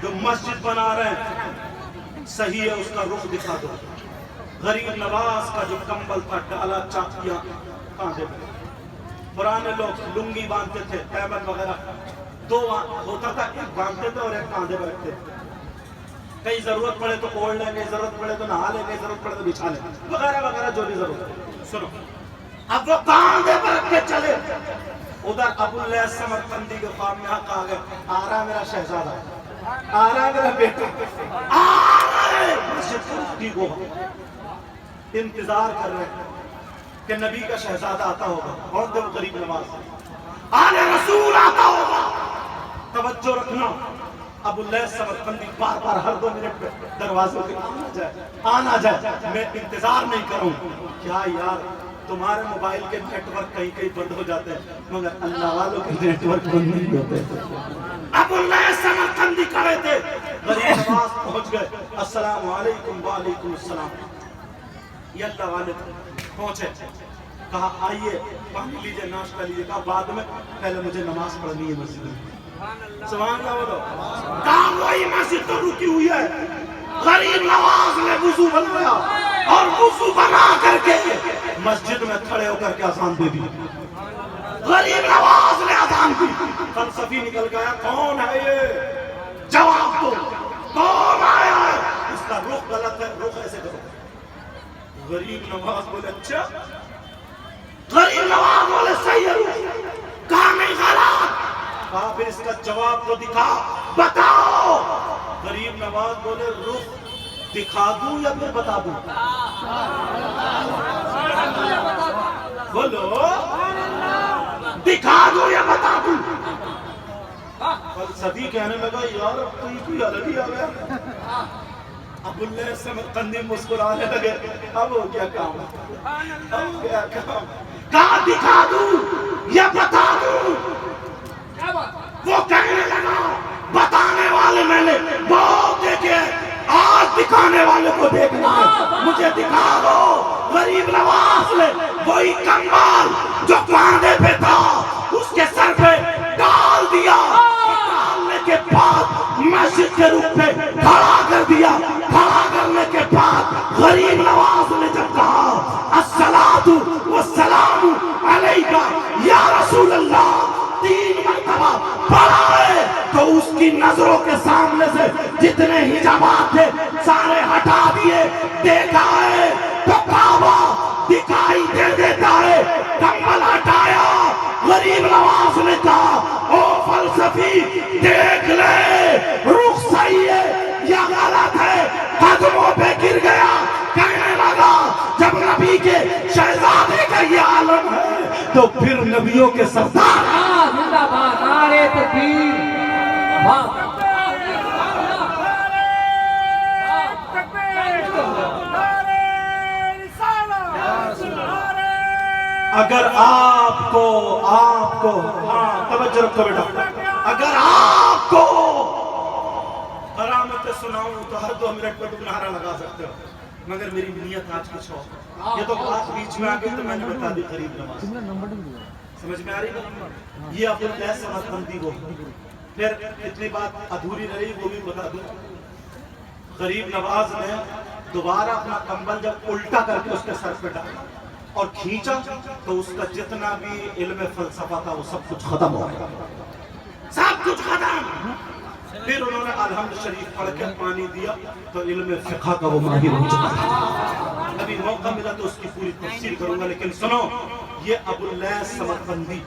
جو مسجد بنا رہے ہیں صحیح ہے، اس کا رخ دکھا دو۔ غریب نواز کا جو کمبل تھا ڈالا، چاکیاں کاندھے پہ، پرانے لوگ لنگی باندھتے تھے، ایمن وغیرہ دو ہوتا تھا، ایک باندھتے تھے اور ایک کاندھے پہ رکھتے تھے، کہیں ضرورت پڑے تو اوڑھ لیں گے، ضرورت پڑے تو نہا لیں گے، ضرورت پڑے تو بچھا لیں گے، وغیرہ وغیرہ جو بھی ضرورت ہے۔ سنو، اب وہ کاندھے پر رکھ کے چلے، ادھر ابو اللیث سمرقندی کے خواب میں حق آ گئے، آ رہا میرا شہزادہ، آ رہا میرا بیٹا، آ رہا ہے، مسجد کو ٹھیک ہوگا، انتظار کر رہے ہیں کہ نبی کا شہزادہ آتا ہوگا، اور دے وہ غریب نواز آل رسول آتا ہوگا۔ توجہ رکھنا، ابو اللیث سمرقندی بار بار ہر 2 منٹ پہ دروازوں کے آنا جائے، میں انتظار نہیں کروں۔ کیا یار تمہارے موبائل کے نیٹ ورک کہیں کہیں بند ہو جاتے ہیں، مگر اللہ والوں کے نیٹ ورک بند نہیں ہوتے۔ ابو اللیث سمرقندی کھڑے تھے، غریب نواز پہنچ گئے، السلام علیکم، وعلیکم السلام۔ یہ اللہ والے پہنچے، کہا آئیے پانی لیجئے، ناشتہ لیجئے، کہا بعد میں، پہلے مجھے نماز پڑھنی ہے مسجد میں۔ سبحان اللہ بولو۔ کہا وہی مسجد تو رکی ہوئی ہے۔ غریب نواز نے وضو بنایا اور وضو بنا کر کے مسجد میں کھڑے ہو کر کے اذان دے دی۔ غریب نواز نے اذان دی، فلسفی نکل گیا، کون ہے یہ؟ جواب دو، کون آیا ہے؟ اس کا رخ غلط ہے، رخ ایسے کرو۔ غریب نواز بولے اچھا، غریب نواز بولے صحیح ہے، کہا نہیں غلط، کہا پھر اس کا جواب تو دکھا، بتاؤ۔ غریب نواز بولے رخ دکھا دوں یا پھر بتا دوں؟ بولو، دکھا دوں یا بتا دوں؟ فلسفی کہنے لگا یار اب تو یہ کوئی الگ ہی آ گیا۔ ابو اللیث سمرقندی مسکرانے لگے، اب ہو گیا کام، اب ہو گیا کام۔ کہا دکھا دوں یا بتا دوں؟ وہ کہنے لگا بتانے والے میں نے بہت دیکھے، آج دکھانے والے کو دیکھنا ہے، مجھے دکھا دو۔ غریب نواز نے وہی کمبل جو کاندھے پہ تھا اس کے سر پہ ڈال دیا، ڈالنے کے بعد مسجد کے رخ پہ کھڑا کر دیا۔ کھڑا کرنے کے بعد غریب نواز نے جب کہا الصلاۃ والسلام علیک یا رسول اللہ 3 مرتبہ پڑھا ہے، تو اس کی نظروں کے سامنے سے جتنے حجابات تھے سارے ہٹا دیے، دیکھا ہے تو کعبہ دکھائی دے دیتا ہے۔ کمبل ہٹایا، غریب نواز نے کہا او فلسفی دیکھ لے رخ صحیح ہے یا غلط ہے؟ قدموں پہ گر گیا، کہنے لگا جب نبی کے شہزادے کا یہ عالم ہے تو پھر نبیوں کے سردار زندہ باد، نعرہ تکبیر، اگر آپ کو ہاں توجہ رکھو بیٹا، اگر آپ کو کرامت سناؤں تو ہر 2 منٹ پر نعرہ لگا سکتے ہو، مگر میری نیت آج کچھ اور، یہ تو بات بیچ میں آ گئی تو میں نے بتا دی غریب نواز، سمجھ میں آ رہی ہے؟ یہ ابو القیس سمرقندی وہ، پھر اتنی بات ادھوری رہی وہ بھی بتا دوں، غریب نواز نے دوبارہ اپنا کمبل جب الٹا کر کے اس کے سر پہ ڈالا اور کھینچا تو اس کا جتنا بھی علم فلسفہ تھا وہ سب کچھ ختم ہو گیا، سب کچھ ختم۔ پھر انہوں نے الحمد شریف پڑھ کے پانی دیا تو علم فقہ کا وہ ماہر ہو چکا تھا۔ ابھی موقع ملا تو اس کی پوری تفسیر کروں گا، لیکن سنو، یہ ابو اللیث سمرقندی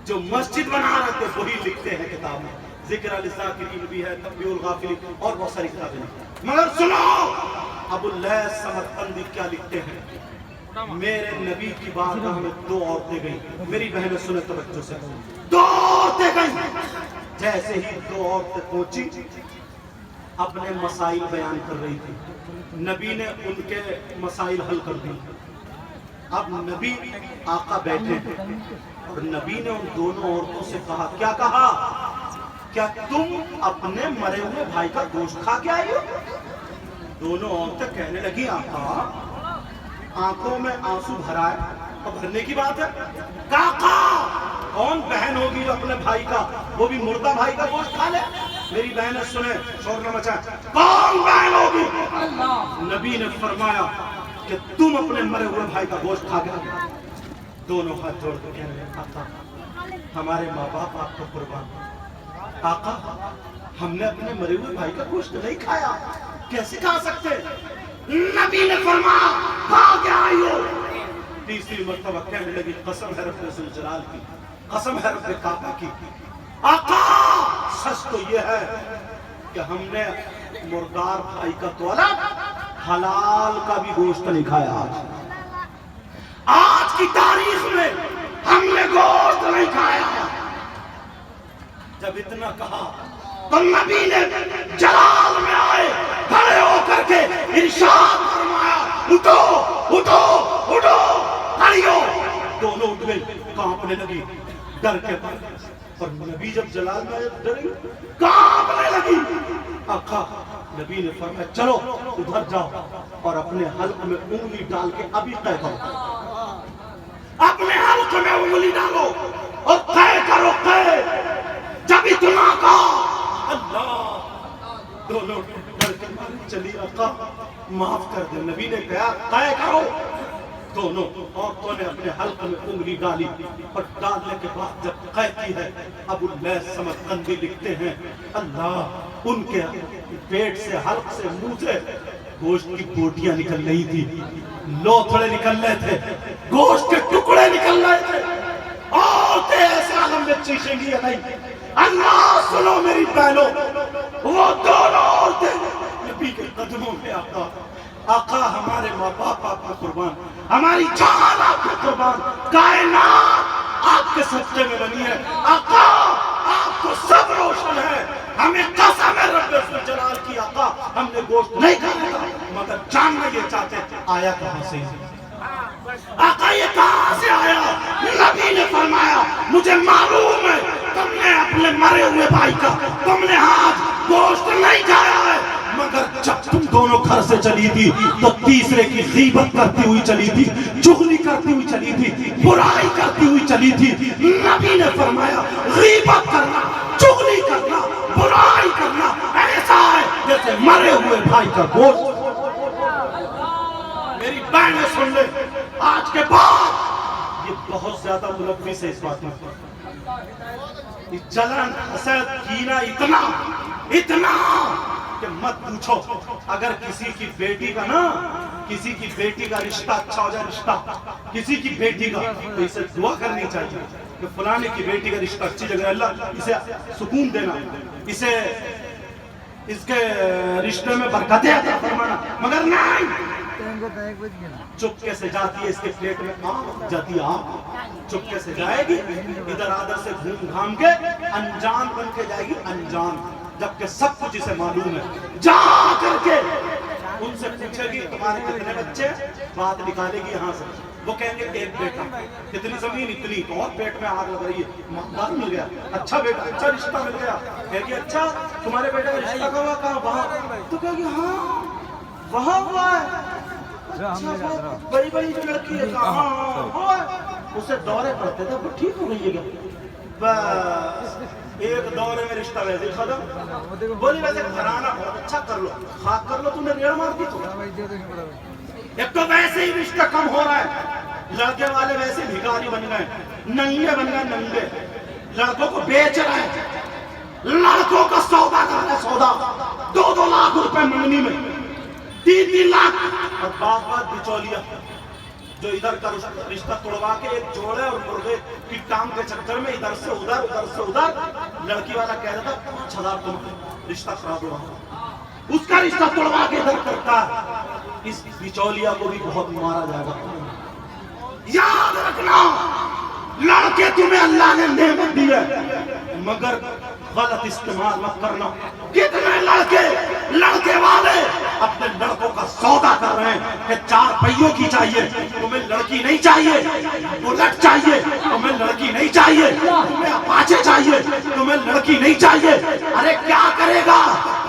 جو مسجد بنا رہے تھے وہی لکھتے ہیں کتاب میں، ذکر الذاکرین بھی ہے، تنبیہ الغافلین اور بہت ساری کتابیں ہیں، مگر سنو ابو اللیث سمرقندی کیا لکھتے ہیں۔ میرے نبی کی بارگاہ میں 2 عورتیں گئیں، میری بہنیں سنیں توجہ سے، 2 عورتیں گئیں، جیسے ہی 2 عورتیں پہنچی اپنے مسائل بیان کر رہی تھی، نبی نے ان کے مسائل حل کر دی۔ اب نبی آقا بیٹھے اور نبی نے ان دونوں عورتوں سے کہا، کیا کہا؟ کیا تم اپنے مرے ہوئے بھائی کا گوشت کھا کے آئی ہو؟ دونوں عورتیں کہنے لگی، آقا آنکھوں میں آنسو بھرا ہے، اور بھرنے کی بات ہے، کاقا کون بہن ہوگی جو اپنے بھائی کا، وہ بھی مردہ بھائی کا گوشت کھا لے؟ میری بہنیں سنیں، شور نہ مچائیں، کون بہن ہوگی؟ نبی نے فرمایا کہ تم اپنے مرے ہوئے بھائی کا گوشت کھا گیا۔ دونوں ہاتھ جوڑ کے کہہ رہے ہیں، آقا ہمارے ماں باپ آپ کو قربان، آقا ہم نے اپنے مرے ہوئے بھائی کا گوشت نہیں کھایا، کیسے کھا سکتے؟ نبی نے فرمایا، کھا کے آئی ہو؟ تیسری مرتبہ کہنے لگی، قسم ہے رب ذوالجلال کی، قسم ہے رب کعبہ کی، آقا سچ تو یہ ہے کہ ہم نے مردار بھائی کا تو الگ حلال کا بھی گوشت نہیں کھایا، آج کی تاریخ میں ہم نے گوشت نہیں کھایا۔ جب اتنا کہا تو نبی نے جلال میں آئے، کھڑے ہو کر کے ارشاد فرمایا، اٹھو اٹھو اٹھو، کھڑی ہو۔ دونوں اٹھ گئے، کانپنے لگی ڈر کے مارے، اور نبی جب جلال میں آئے ڈری کانپنے لگی۔ آقا نبی نے فرمایا، چلو ادھر جاؤ اور اپنے حلق میں انگلی ڈال کے ابھی طے کرو، اپنے حلق میں انگلی ڈالو اور طے کرو، طے جب اتنا کہا اللہ، دونوں ڈر کے مارے چلی، آقا معاف کر دے۔ نبی نے کہا طے کرو، دونوں عورتوں نے اپنے حلق میں انگلی ڈالی، اور ڈالنے کے بعد جب طے کی ہے، ابو اللیث سمرقندی لکھتے ہیں، اللہ ان کے پیٹ سے، حلق سے، منہ سے گوشت کی بوٹیاں نکل رہی تھی، لوتھڑے نکل رہے تھے، گوشت کے ٹکڑے نکل رہے تھے، عورتیں ایسے عالم میں چیخیں گی یا نہیں؟ اللہ سنو میری بہنوں، وہ دونوں عورتیں نبی کے قدموں میں، آقا آقا ہمارے ماں باپ آپ کو قربان، ہماری جان آپ کو قربان، کائنات آپ کے صدقے میں بنی ہے، آقا آپ کو سب روشن ہے، ہمیں قسم ہے رب ذوالجلال کی، آقا ہم نے گوشت نہیں کھایا، مگر جاننا یہ چاہتے آیا کہاں سے؟ آقا یہ کہاں سے آیا؟ نبی نے فرمایا، مجھے معلوم ہے تم نے اپنے مرے ہوئے بھائی کا، تم نے آج گوشت نہیں کھایا ہے، مگر جب تم دونوں گھر سے چلی تھی تو تیسرے کی غیبت کرتی ہوئی چلی تھی، چغلی کرتی ہوئی چلی تھی، برائی کرتی ہوئی چلی تھی۔ نبی نے فرمایا، غیبت کرنا، چغلی کرنا، برائی کرنا ایسا ہے جیسے مرے ہوئے بھائی کا گوشت۔ میری بہنیں سن لے، آج کے بعد یہ بہت زیادہ ملوث ہے اس بات میں، جلن، حسد، کینہ اتنا کہ مت پوچھو۔ اگر کسی کی بیٹی کا نا، کسی کی بیٹی کا رشتہ اچھا ہو جائے، رشتہ کسی کی بیٹی کا، تو اسے دعا کرنی چاہیے کہ فلانے کی بیٹی کا رشتہ اچھی جگہ، اللہ اسے سکون دینا، اسے اس کے رشتے میں برکتیں عطا فرمانا، مگر نہیں، چپکے سے جاتی ہے اس کے پلیٹ میں آگ جاتی ہے، آگ چپکے سے جائے گی، ادھر آدھر سے گھوم گھام کے انجان بن کے جائے گی، انجان، جبکہ سب کچھ اسے معلوم ہے۔ جا کر کے ان سے پوچھے گی تمہارے کتنے بچے ہیں، بات نکالے گی یہاں سے، وہ کہیں گے ایک بیٹا، کتنی زمین اتنی، تو اور پیٹ میں آگ لگ رہی ہے، مالدار مل گیا، اچھا بیٹا، اچھا رشتہ مل گیا، کہے گی اچھا تمہارے بیٹے کا رشتہ کہاں کہاں وہاں، تو کہے گی ہاں وہاں ہوا ہے، اچھا وہ بڑی بڑی جو لڑکی ہے کہاں ہوا ہے، اسے دورے پڑتے تھے وہ ٹھیک ہو گئی ہے، بس ایک دورے میں رشتہ ویسے ختم، بولی ویسے گھرانہ بہت اچھا کر لو، خاک کر لو، تم نے ریڑ مار دی تو ایک تو ویسے ہی رشتہ کم ہو رہا ہے، لڑکے والے ویسے بھکاری بن گئے، ننگے بن گئے، ننگے لڑکوں کو بیچ رہے ہیں، لڑکوں کا سودا کر رہے، سودا 2-2 لاکھ روپے منگنی میں، 3-3 لاکھ، اور بعض بچولیا جو ادھر کا رشتہ توڑوا کے ایک جوڑے اور مرغے کی ٹانگ کے چکر میں ادھر سے ادھر ادھر سے ادھر، لڑکی والا کہہ رہا تھا 5,000 تم رشتہ خراب ہوا، اس کا رشتہ توڑوا کے ادھر کرتا ہے، اس بچولیا کو بھی بہت مارا جائے گا۔ یاد رکھنا لڑکے تمہیں اللہ نے نعمت دی ہے مگر غلط استعمال مت کرنا۔ کتنے لڑکے والے اپنے لڑکوں کا سودا کر رہے ہیں کہ 4 پہیوں کی چاہیے، تمہیں لڑکی نہیں چاہیے، بلٹ چاہیے، تمہیں لڑکی نہیں چاہیے، تمہیں اپاچے چاہیے، تمہیں لڑکی نہیں چاہیے، ارے کیا کرے گا،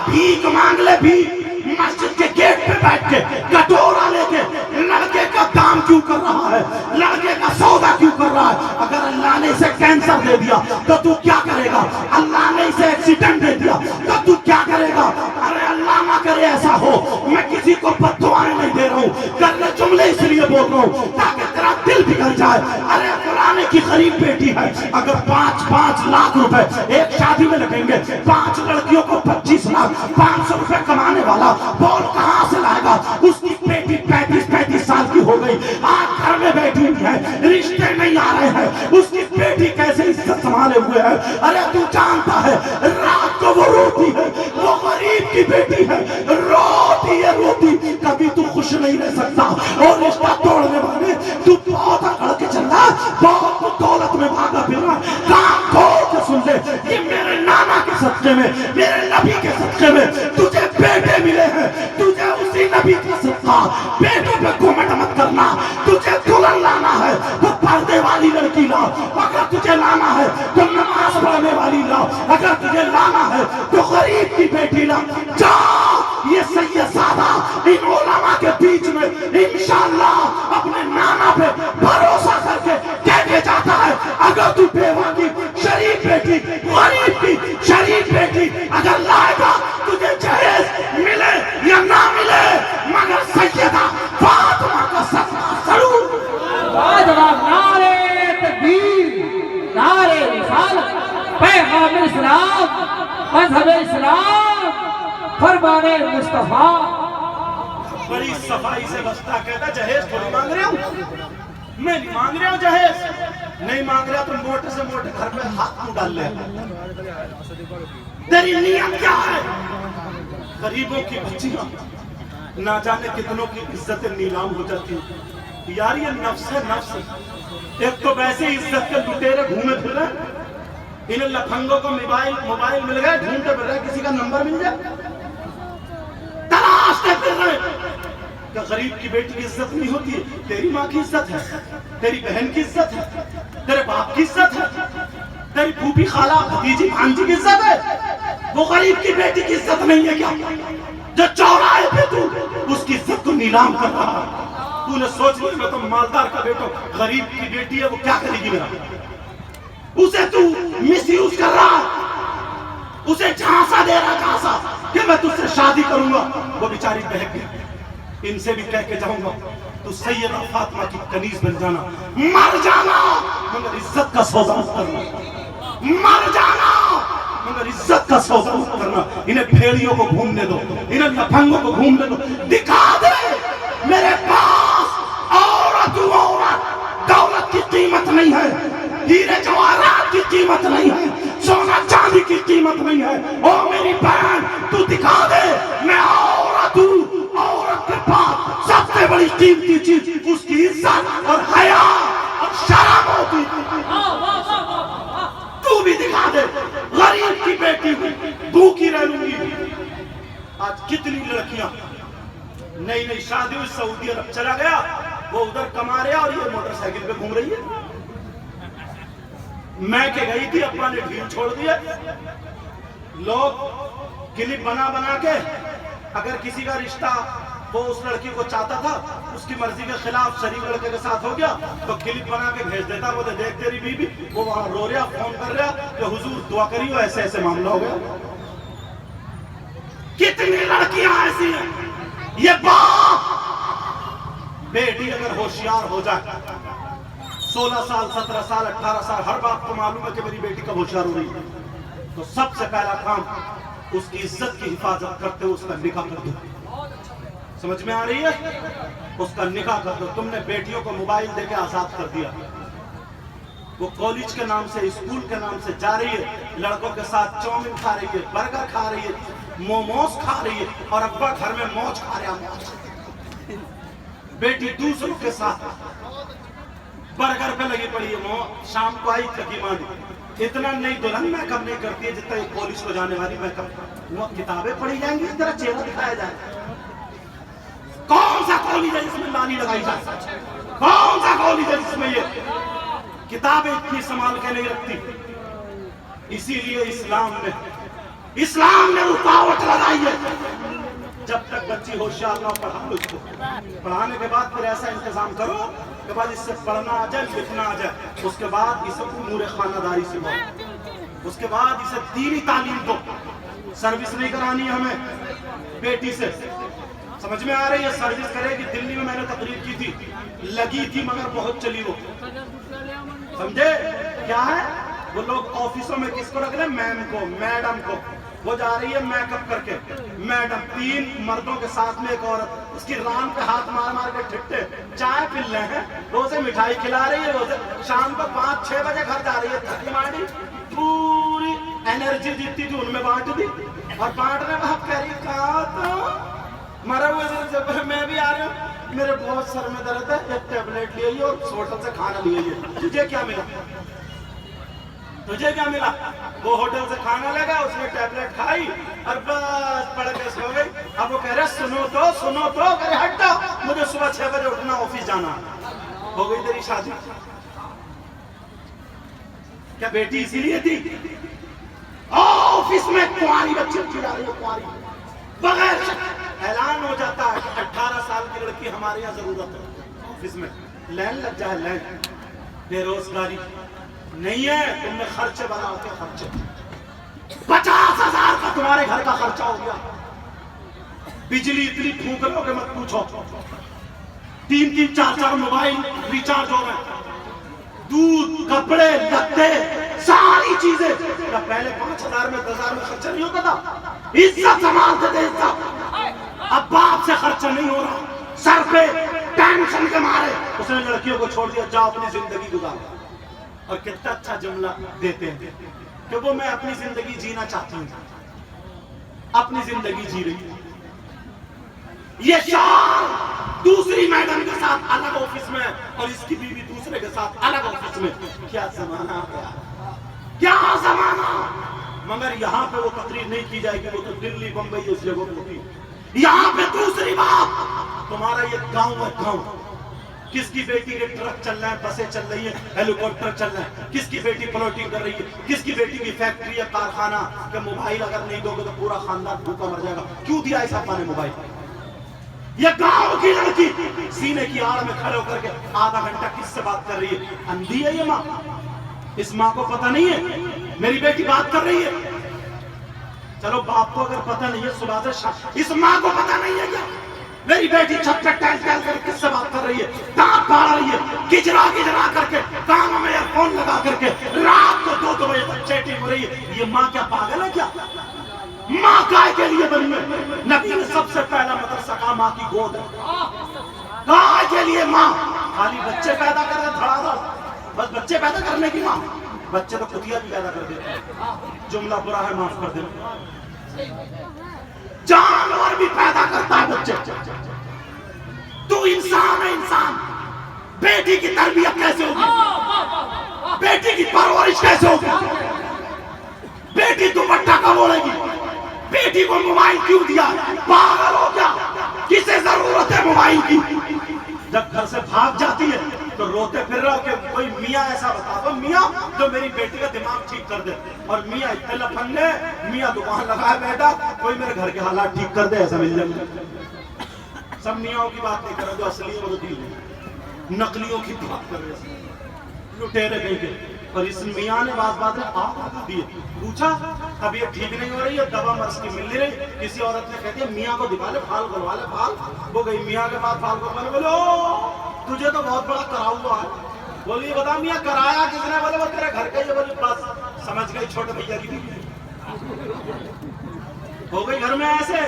بھیک مانگ لے، بھیک مسجد کے گیٹ پہ بیٹھ کے کٹورا لے کے لڑکے کا دام کیوں کر رہا ہے، لڑکے کا سودا کیوں کر رہا ہے؟ اگر اللہ نے اسے کینسر دے دیا تو تو کیا کرے گا؟ اللہ نے اسے ایکسیڈنٹ دے دیا تو تو کیا کرے گا؟ ارے اللہ نہ کرے ایسا ہو، میں کسی کو بد دعائیں نہیں دے رہا ہوں، گندے جملے اس لیے بول رہا ہوں تاکہ تیرا دل بگڑ جائے۔ ارے فلانے کی غریب بیٹی ہے، اگر 5-5 لاکھ روپے ایک شادی میں لگیں گے، 5 لڑکیوں کو 25 لاکھ 500 روپے کمانے والا بول کہاں سے لائے گا؟ اس کی بیٹی 35 سال کی ہو گئی، آج گھر میں بیٹھی ہوئی ہے، رشتے نہیں آ رہے ہیں، اس کی بیٹی کیسے عزت سنبھالے ہوئے ہے؟ ارے تو جانتا ہے رات کو وہ روتی ہے، وہ غریب کی بیٹی ہے، روتی ہے روتی، کبھی تو خوش نہیں رہ سکتا، اور رشتہ توڑنے والے تو بہت اکڑ کے چل رہا، بہت دولت میں بھاگا پھر رہا، کام کھول کے سن لے، یہ میرے نانا کے صدقے میں، میرے نبی کے صدقے میں تجھے بیٹے ملے ہیں، تجھے اسی نبی کا صدقہ، بیٹوں پہ گھمنڈ مت کرنا، تجھے دلہن لانا ہے تو پردے والی لڑکی لا، اگر تجھے لانا ہے تو نماز پڑھنے والی لا، اگر تجھے لانا ہے تو غریب کی بیٹی لا، جا یہ سید سادہ ان علماء کے بیچ میں انشاءاللہ اپنے نانا پہ بھروسہ کر کے کہہ کے جاتا ہے، اگر تو بیوہ کی شریف بیٹی، غریب کی شریف بیٹی اگر لائے گا، تجھے جہیز ملے یا نہ ملے مگر سیدہ فاطمہ کا صدقہ ضرور۔ جواب نعرے تکبیر، نعرے رسالت، پیغام اسلام، مذہب اسلام، فرمان مصطفیٰ۔ بڑی صفائی سے بستا کہتا جہیز تھوڑی مانگ رہے ہوں، میں نہیں مانگ رہا ہوں جہیز، نہیں مانگ رہا تو موٹے سے موٹے گھر پہ ہاتھ کیوں ڈال لے؟ تیری نیت کیا ہے؟ غریبوں کی بچیاں نہ جانے کتنوں کی عزتیں نیلام ہو جاتی ہیں، یار یہ نفس ہے، نفس ہے۔ ایک تو ویسے عزت کے لٹیرے گھومے پھر رہے، انہیں لفنگوں کو موبائل مل گئے، ڈھونڈتے پھر رہے کسی کا نمبر مل جائے، تلاشتے پھر رہے کہ غریب کی بیٹی کی عزت نہیں ہوتی ہے، تیری ماں کی عزت ہے، تیری بہن کی عزت ہے، تیرے باپ کی عزت ہے، تیری پھوپھی خالہ بھتیجی بھانجی کی عزت ہے، وہ غریب کی بیٹی کی عزت نہیں ہے کیا؟ جو چوراہے پہ تو اس کی عزت کو نیلام کر رہا ہے، تو نے سوچ لیا میں تو مالدار کا بیٹا، غریب کی بیٹی ہے وہ کیا کرے گی میرا؟ اسے تو مس یوز کر رہا ہے، اسے جھانسا دے رہا، جھانسا کہ میں تجھ سے شادی کروں گا، وہ بیچاری بہک گئی۔ ان سے بھی کہہ کے جاؤں گا تو سیدہ فاطمہ کی کنیز بن جانا، مر جانا مگر عزت کا سودا مت کرنا، مر جانا مگر عزت کا سودا مت کرنا۔ انہیں بھیڑیوں کو گھومنے دو، انہیں لفنگوں کو گھومنے دو، دکھا دے میرے پاس عورت دولت کی قیمت نہیں ہے، ہیرے جواہرات کی قیمت نہیں ہے، سونا چاندی کی قیمت نہیں ہے۔ او میری بہن تو دکھا دے میں عورت ہوں، عورت کے پاس سب سے بڑی قیمتی چیز اس کی عزت اور حیا اور شرم ہوتی ہے، تو بھی دکھا دے۔ غریب کی بیٹی بھوکی رہ لوں گی۔ آج کتنی لڑکیاں نئی نئی شادی ہوئی، سعودی عرب چلا گیا، وہ ادھر کما رہا اور یہ موٹر سائیکل پہ گھوم رہی ہے. میں کہ گئی تھی اپنا نے ڈھیل چھوڑ دیا. لوگ کلپ بنا بنا کے اگر کسی کا رشتہ وہ اس لڑکی کو چاہتا تھا اس کی مرضی کے خلاف شریف لڑکے کے ساتھ ہو گیا تو کلپ بنا کے بھیج دیتا. وہ دیکھ تیری بیوی وہ وہاں رو رہا فون کر رہا کہ حضور دعا کریو ایسے ایسے معاملہ ہو گیا. کتنی لڑکیاں ایسی ہیں. یہ باپ بیٹی اگر ہوشیار ہو جائے 16 سال 17 سال 18 سال ہر باپ کو معلوم ہے کہ میری بیٹی کب ہوشیار ہو رہی ہے تو سب سے پہلا کام اس کی عزت کی حفاظت کرتے ہوئے اس کا نکاح کر دو. سمجھ میں آ رہی ہے؟ اس کا نکاح کر دو. تم نے بیٹیوں کو موبائل دے کے آزاد کر دیا. وہ کالج کے نام سے اسکول کے نام سے جا رہی ہے لڑکوں کے ساتھ چاؤمین کھا رہی ہے برگر کھا رہی ہے موموز کھا رہی ہے اور ابا گھر میں موج کھا رہا ہے. بیٹی دوسروں کے ساتھ برگر پہ لگی پڑی ہے. شام کو آئی تھکی مانی اتنا نہیں دلہن میک اپ نہیں کرتی ہے جتنا ایک کالج کو جانے والی میک اپ. وہ کتابیں پڑھی جائیں گی اس طرح چہرہ دکھایا جائے. کون سا کالج ہے جس میں لانی لگائی جائے؟ کون سا کالج ہے جس میں یہ کتابیں اتنی سنبھال کے نہیں رکھتی؟ اسی لیے اسلام نے رکاوٹ لگائی ہے. جب تک بچی ہوشیار نہ پڑھا لو اس کو. پڑھانے کے بعد پھر ایسا انتظام کرو کہ بعد اس سے پڑھنا آ جائے لکھنا آ جائے. اس کے بعد اسے امور خانہ داری سکھاؤ. اس کے بعد اسے دینی تعلیم دو. سروس نہیں کرانی ہمیں بیٹی سے. سمجھ میں آ رہی ہے؟ سروس کرے گی. دلی میں نے تقریر کی تھی لگی تھی مگر بہت چلی. وہ سمجھے کیا ہے وہ لوگ آفسوں میں کس کو رکھ رہے ہیں؟ میم کو میڈم کو. وہ جا رہی ہے میک اپ کر کے میڈم 3 مردوں کے ساتھ میں ایک عورت اس کی ران پہ ہاتھ مار مار کے ٹھٹے چائے پل رہے ہیں روزے مٹھائی کھلا رہی ہے. روزے شام کو 5-6 بجے گھر جا رہی ہے تھکی ماری پوری انرجی جتنی تھی ان میں بانٹ دی اور بانٹنے بعد کہہ رہی کہا تو مرا ہوئے میں بھی آ رہی ہوں میرے بہت سر میں درد ہے ایک ٹیبلیٹ لی ہے اور ہوٹل سے کھانا لی ہے. تجھے کیا ملا؟ تجھے کیا ملا؟ وہ ہوٹل سے کھانا لگا اس نے ٹیبلیٹ کھائی اور بس پڑھ کے سو گئی. اب وہ کہہ رہے سنو تو کہ ہٹ جاؤ مجھے صبح 6 بجے اٹھنا آفس جانا. ہو گئی تیری شادی. کیا بیٹی اسی لیے تھی؟ آفس میں کنواری بچی چلا رہی ہے کنواری بغیر اعلان ہو جاتا ہے کہ 18 سال کی لڑکی ہمارے یہاں ضرورت ہے. آفس میں لائن لگ جائے. لائن بے روزگاری نہیں ہے. تم نے خرچے بناؤ کے خرچے 50,000 کا تمہارے گھر کا خرچہ ہو گیا. بجلی اتنی پھونک لو کہ مت پوچھو. 3-3 4-4 موبائل ریچارج ہو گئے. دودھ کپڑے لتے ساری چیزیں. پہلے 5,000 میں 10,000 میں خرچہ نہیں ہوتا تھا. عزت سنبھالتے تھے عزت. اب باپ سے خرچہ نہیں ہو رہا. سر پہ ٹینشن کے مارے اس نے لڑکیوں کو چھوڑ دیا جاؤ اپنی زندگی گزارو. اور کتنا اچھا جملہ دیتے ہیں کہ وہ میں اپنی زندگی جینا چاہتی ہوں. اپنی زندگی جی رہی. یہ شام دوسری میڈم کے ساتھ الگ آفس میں اور اس کی بیوی دوسرے کے ساتھ الگ آفس میں. کیا زمانہ گیا, کیا زمانہ. مگر یہاں پہ وہ تقریر نہیں کی جائے گی. وہ تو دلی بمبئی اس جگہ پہ ہوتی. یہاں پہ دوسری بات تمہارا یہ گاؤں ہے گاؤں. کس کی بیٹی کے ٹرک چل رہا ہے بسیں چل رہی ہے ہیلی کاپٹر چل رہا ہے. کس کی بیٹی پلاٹنگ کر رہی ہے. کس کی بیٹی کی فیکٹری ہے کارخانہ کہ موبائل اگر نہیں دو گے تو پورا خاندان بھوکا مر جائے گا. کیوں دیا ایسا پانے موبائل؟ یہ گاؤں کی لڑکی سینے کی آڑ میں کھڑے ہو کر کے آدھا گھنٹہ کس سے بات کر رہی ہے؟ اندھی ہے یہ ماں. اس ماں کو پتہ نہیں ہے میری بیٹی بات کر رہی ہے. چلو باپ کو اگر پتہ نہیں ہے صبح سے شام, اس ماں کو پتہ نہیں ہے کیا میری بیٹی چھت پہ ٹہل ٹہل کر کس سے بات کر رہی ہے؟ دانت پاڑ رہی ہے گجرا کر کے کانوں میں ایئر فون لگا کر کے رات کو 2 بجے تک چیٹنگ ہو رہی ہے. یہ ماں کیا پاگل ہے کیا؟ ماں کائے کے لیے بنی ہے؟ نبی نے سب سے پہلا مدرسہ کہا ماں کی گود ہے. کائے کے لیے ماں؟ خالی بچے پیدا کر کے دھڑا دو بس بچے پیدا کرنے کی ماں. بچے تو کتیا بھی پیدا کر دیتے ہیں. جملہ برا ہے معاف کر دینا. جانور بھی پیدا کرتا ہے بچے. تو انسان ہے انسان. بیٹی کی تربیت کیسے ہوگی؟ بیٹی کی پرورش کیسے ہوگی؟ بیٹی دوپٹہ کب اوڑھے گی؟ بیٹی کو موبائل کیوں دیا؟ پاگل ہو کیا؟ کسے ضرورت ہے موبائل کی؟ جب گھر سے بھاگ جاتی ہے تو روتے پھر رہا کہ کوئی میاں ایسا بتا دو میاں جو میری بیٹی کا دماغ ٹھیک کر دے. اور میاں اتنے لفنگے, میاں دکان لگائے بیٹھا کوئی میرے گھر کے حالات ٹھیک کر دے, ایسا مل جائے. سب میاں کی بات نہیں کر رہے, جو اصلی ہے وہ دل ہے, نقلیوں کی بات کر رہے ہیں, لٹیرے کہیں کے. اور اس میاں نے بات میں آپ دیے, پوچھا طبیعت ٹھیک نہیں ہو رہی ہے, دوا مرض کی مل نہیں رہی. کسی عورت نے کہتی ہے میاں کو دکھا لے, پھال کروا لے, پھال. وہ گئی میاں کے پاس, پھال کروا لے. بولو تجھے تو بہت بڑا کرا ہوا ہے. بولی بتا میاں کرایا کس نے؟ بولے وہ تیرے گھر کا ہی ہے. بولی بس سمجھ گئی, چھوٹے بھیا کی بیٹی ہو گئی گھر میں ایسے.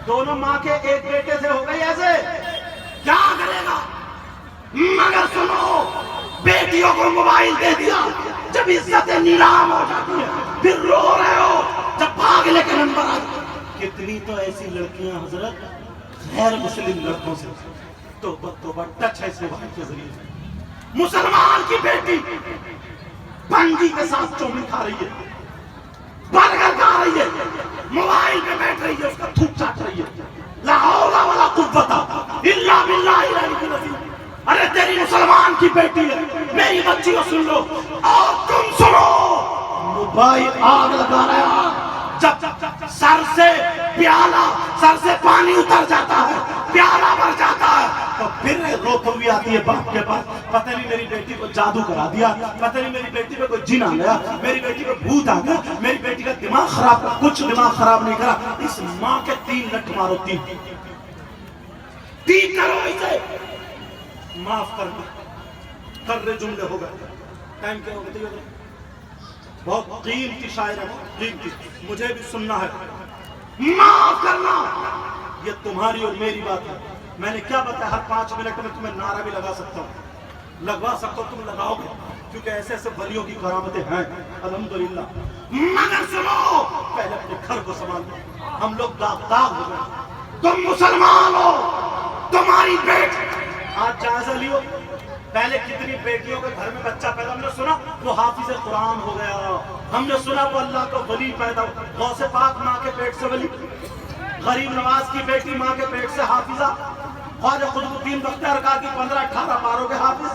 دونوں ماں کے ایک بیٹے سے ہو گئی ایسے. کیا کرے گا؟ مگر سنو, بیٹیوں کو موبائل دے دیا, جب عزتیں نیلام ہو جاتی ہے پھر رو رہے ہو جب بھاگنے کے نمبر آ جاتے. کتنی تو ایسی لڑکیاں حضرت غیر مسلم لڑکوں سے توبہ ٹچ ہے اس موبائل کے ذریعے. مسلمان کی بیٹی بنگی کے ساتھ چومی کھا رہی ہے, برگر کھا رہی ہے, موبائل پہ بیٹھ رہی ہے, اس کا تھوک چاٹ رہی ہے. لا حول ولا قوت الا باللہ العلی العظیم. ارے تیری مسلمان کی بیٹی ہے, میری بچی کو سن لو اور تم سنو. موبائل آگ لگا رہا, جب سر سے پیالہ, سر سے پانی اتر جاتا ہے, پیالہ بھر جاتا ہے, تو پھر روتے ہوئی آتی ہے باپ کے پاس. پتہ نہیں میری بیٹی کو جادو کرا دیا, پتہ نہیں میری بیٹی پہ کوئی جن آ گیا, میری بیٹی پہ بھوت آ گیا, میری بیٹی کا دماغ خراب. کچھ دماغ خراب نہیں کرا, اس ماں کے 3 لٹ مارو, 3 کرو اسے. معاف کر رہے جملے ہو گئے. ٹائم کیا ہو گیا؟ بہت قیمتی شاعر ہے, قیمتی, مجھے بھی سننا ہے. معاف کرنا یہ تمہاری اور میری بات ہے. میں نے کیا بتایا, ہر 5 منٹ میں تمہیں نعرہ بھی لگا سکتا ہوں, لگوا سکتا ہوں, تم لگاؤ گے کیونکہ ایسے ایسے ولیوں کی کرامتیں ہیں الحمدللہ. مگر سنو, پہلے اپنے گھر کو سنبھالو. ہم لوگ داغ ہو گئے. تم مسلمان ہو, تمہاری بیٹی آج جائزہ لیو, پہلے کتنی بیٹیوں کے گھر میں بچہ پیدا, ہم نے سنا وہ حافظ قرآن ہو گیا, ہم نے سنا وہ اللہ کا ولی پیدا, غوث پاک ماں کے پیٹ سے ولی, غریب نواز کی بیٹی ماں کے پیٹ سے حافظہ, خواجہ قطب الدین بختیار کار کی 15-18 پاروں کے حافظ.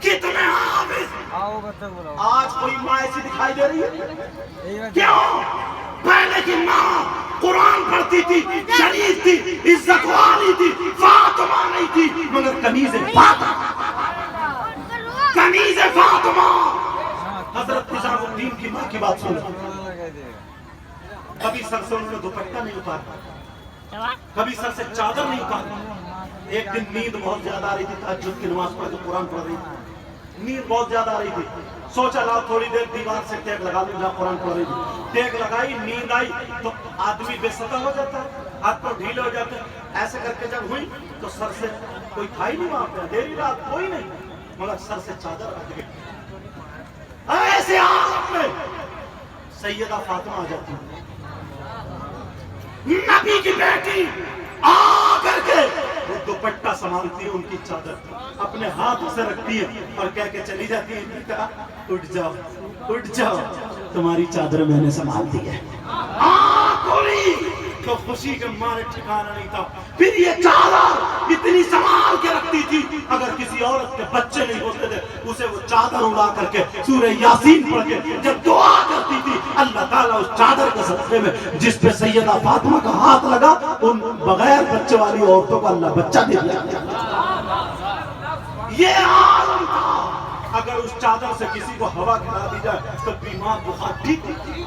کتنے حافظ آج کوئی ماں ایسی دکھائی دے رہی ہے؟ کیوں؟ پہلے کی ماں قرآن پڑھتی تھی, شریف تھی, عزت والی تھی, فاطمہ نہیں تھی, مگر کنیز فاطمہ, کنیز فاطمہ. حضرت نظام الدین کی ماں کی بات سنو, کبھی سر سے انہوں نے دوپٹہ نہیں اتارا, کبھی سر سے چادر نہیں اتاری. ایک دن نیند بہت زیادہ آ رہی تھی, تہجد کی نماز پڑھ کے قرآن پڑھ رہی تھی, نیند بہت زیادہ آ رہی تھی. سوچا لاؤ تھوڑی دیر دیوار سے ٹیک لگا لوں, جہاں قرآن پڑھ رہی تھی. ٹیک لگائی, نیند آئی تو آدمی بے سطح ہو جاتا ہے, ہاتھ پر ڈھیلے ہو جاتے ہیں. ایسے کر کے جب ہوئی تو سر سے کوئی تھا ہی نہیں وہاں پہ, دیر رات کوئی نہیں, مگر سر سے چادر ہٹ گئی. ایسے حالت میں سیدہ فاطمہ آ جاتی ہے, نبی کی بیٹی آ کر کے وہ دوپٹہ سنبھالتی ہے, ان کی چادر اپنے ہاتھ سے رکھتی ہے اور کہہ کے چلی جاتی ہے, بیٹا اٹھ جاؤ, اٹھ جاؤ, تمہاری چادر میں نے سنبھال دی ہے. تو خوشی کے مارے ٹھکانا نہیں تھا. پھر یہ چادر اتنی سنبھال کے رکھتی تھی, اگر کسی عورت کے بچے نہیں ہوتے تھے اسے وہ چادر اڑا کر کے سورہ یاسین پڑھ کے جب دعا کرتی تھی, اللہ تعالیٰ اس چادر کے صدقے میں جس پہ سیدہ فاطمہ کا ہاتھ لگا, ان بغیر بچے والی عورتوں کو اللہ بچہ دے دیا. یہ عالم تھا. اگر اس چادر سے کسی کو ہوا کھلا دی جائے تو بیمار بخار ٹھیک ہوتی.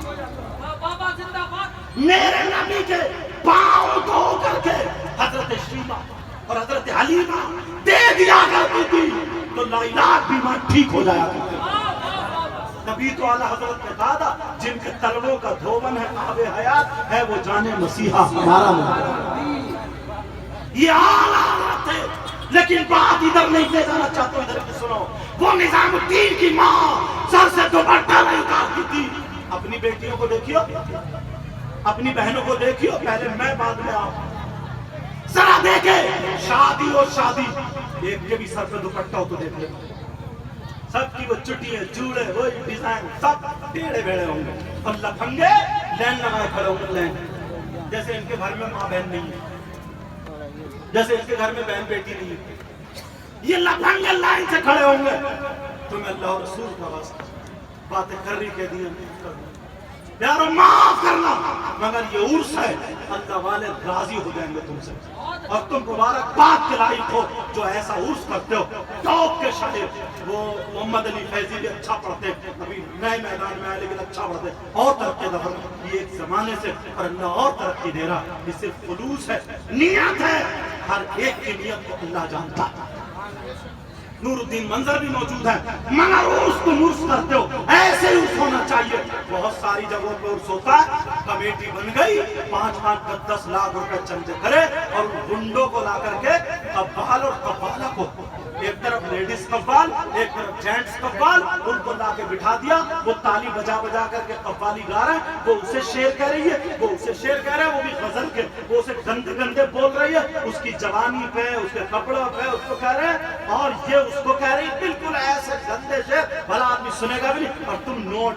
میرے نبی کے پاؤں دھو کر کے حضرت شیبہ اور حضرت حلیمہ دے دیا کرتی تھی تو لا علاج بیمار ٹھیک ہو جایا کرتی. تبھی تو اعلیٰ حضرت نے کہا تھا, جن کے تلووں کا دھون ہے آب حیات ہے, وہ جانے مسیحا ہمارا مدد. یہ اعلیٰ حضرت تھے, لیکن بات ادھر نہیں لے جانا چاہتا ہوں, ادھر کی سنو. وہ نظام الدین کی ماں سر سے دوپٹہ نہیں اتارتی تھی. اپنی بیٹیوں کو دیکھیو, اپنی بہنوں کو دیکھیو, پہلے میں بعد میں آؤں. ذرا دیکھے شادی اور شادی, ایک کے بھی سر پہ دوپٹہ ہو تو دیکھ لے, سب کی وہ چٹیاں, جوڑے, وہی ڈیزائن, سب ٹیڑے بیڑے ہوں گے اور لفنگے لین لگائے کھڑے ہوں گے. لین جیسے ان کے گھر میں ماں بہن نہیں ہے, جیسے ان کے گھر میں بہن بیٹی نہیں ہے. یہ لفنگے لائن سے کھڑے ہوں گے، تمہیں اللہ اور رسول کا واسطہ باتیں کر رہی کہہ دی پیارو معاف کرنا، مگر یہ عرس ہے، اللہ والے راضی ہو جائیں گے تم سے، اور تم مبارکباد کے لائق ہو جو ایسا عرس کرتے ہو۔ ٹاپ کے شاعر وہ محمد علی فیضی بھی اچھا پڑھتے، ابھی نئے میدان میں آئے لیکن اچھا پڑھتے، اور ترقی دفر یہ ایک زمانے سے، اور اللہ اور ترقی دے رہا، یہ صرف خلوص ہے، نیت ہے، ہر ایک کی نیت کو اللہ جانتا ہے۔ نور الدین منظر بھی موجود ہے، مگر عرس تم عرس کرتے ہو، ایسے ہی عرس ہونا چاہیے۔ بہت ساری جگہوں پہ عرس ہوتا ہے، کمیٹی بن گئی، 5-10 لاکھ روپے چندے کرے، اور گنڈوں کو لا کر کے قوال اور قوالہ کو، ایک طرف لیڈیز قوال ایک طرف جینٹس قوال، ان کو لا کے بٹھا دیا، وہ تالی بجا بجا کر کے قوالی گا رہے ہیں، وہ اسے شعر کہہ رہی ہے، وہ اسے شعر کہہ رہے ہیں، وہ بھی غزل کے، وہ اسے گندے گندے بول رہی ہے، اس کی جوانی پہ اس کے کپڑوں پہ اس کو کہہ رہے ہیں، اور یہ اس کو کہہ رہی ہے بالکل ایسے گندے شعر، بھلا آدمی سنے گا بھی نہیں، اور تم نوٹ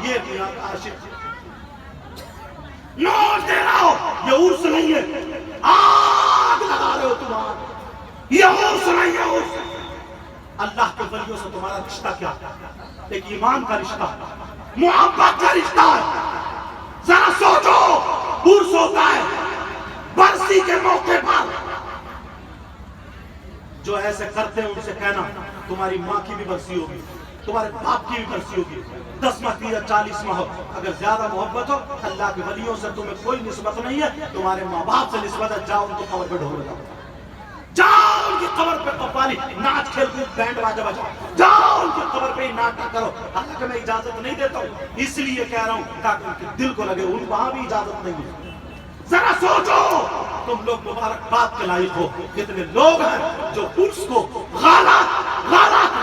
یہ میاں عاشق نوٹ دے رہا ہو، یہ عرس نہیں ہے، آگ لگا رہے ہو تمہارا، یہ عرس نہیں ہے عرس۔ اللہ کے ولیوں سے تمہارا رشتہ کیا؟ ایک ایمان کا رشتہ، محبت کا رشتہ ہے۔ ذرا سوچو، عرس ہوتا ہے برسی کے موقع پر، جو ایسے کرتے ہیں ان سے کہنا تمہاری ماں کی بھی برسی ہوگی، تمہارے باپ کی بھی برسی ہوگی، 10واں 40واں ہو، اگر زیادہ محبت ہو، اللہ کے ولیوں سے تمہیں کوئی نسبت نہیں ہے، تمہارے ماں باپ سے نسبت ہے، جاؤ ان کو قبر پہ ڈھول لگاؤ، جاؤ ان کی قبر پہ قوالی ناچ کھیل کود بینڈ باجا بجاؤ، جاؤ ان کی قبر پہ ناٹک کرو، حالانکہ میں اجازت نہیں دیتا ہوں، اس لیے کہہ رہا ہوں تاکہ ان کے دل کو لگے ان وہاں بھی اجازت نہیں ہے۔ ذرا سوچو، تم لوگ مبارکباد کے لائق ہو، کتنے لوگ ہیں جو عرس کو غلط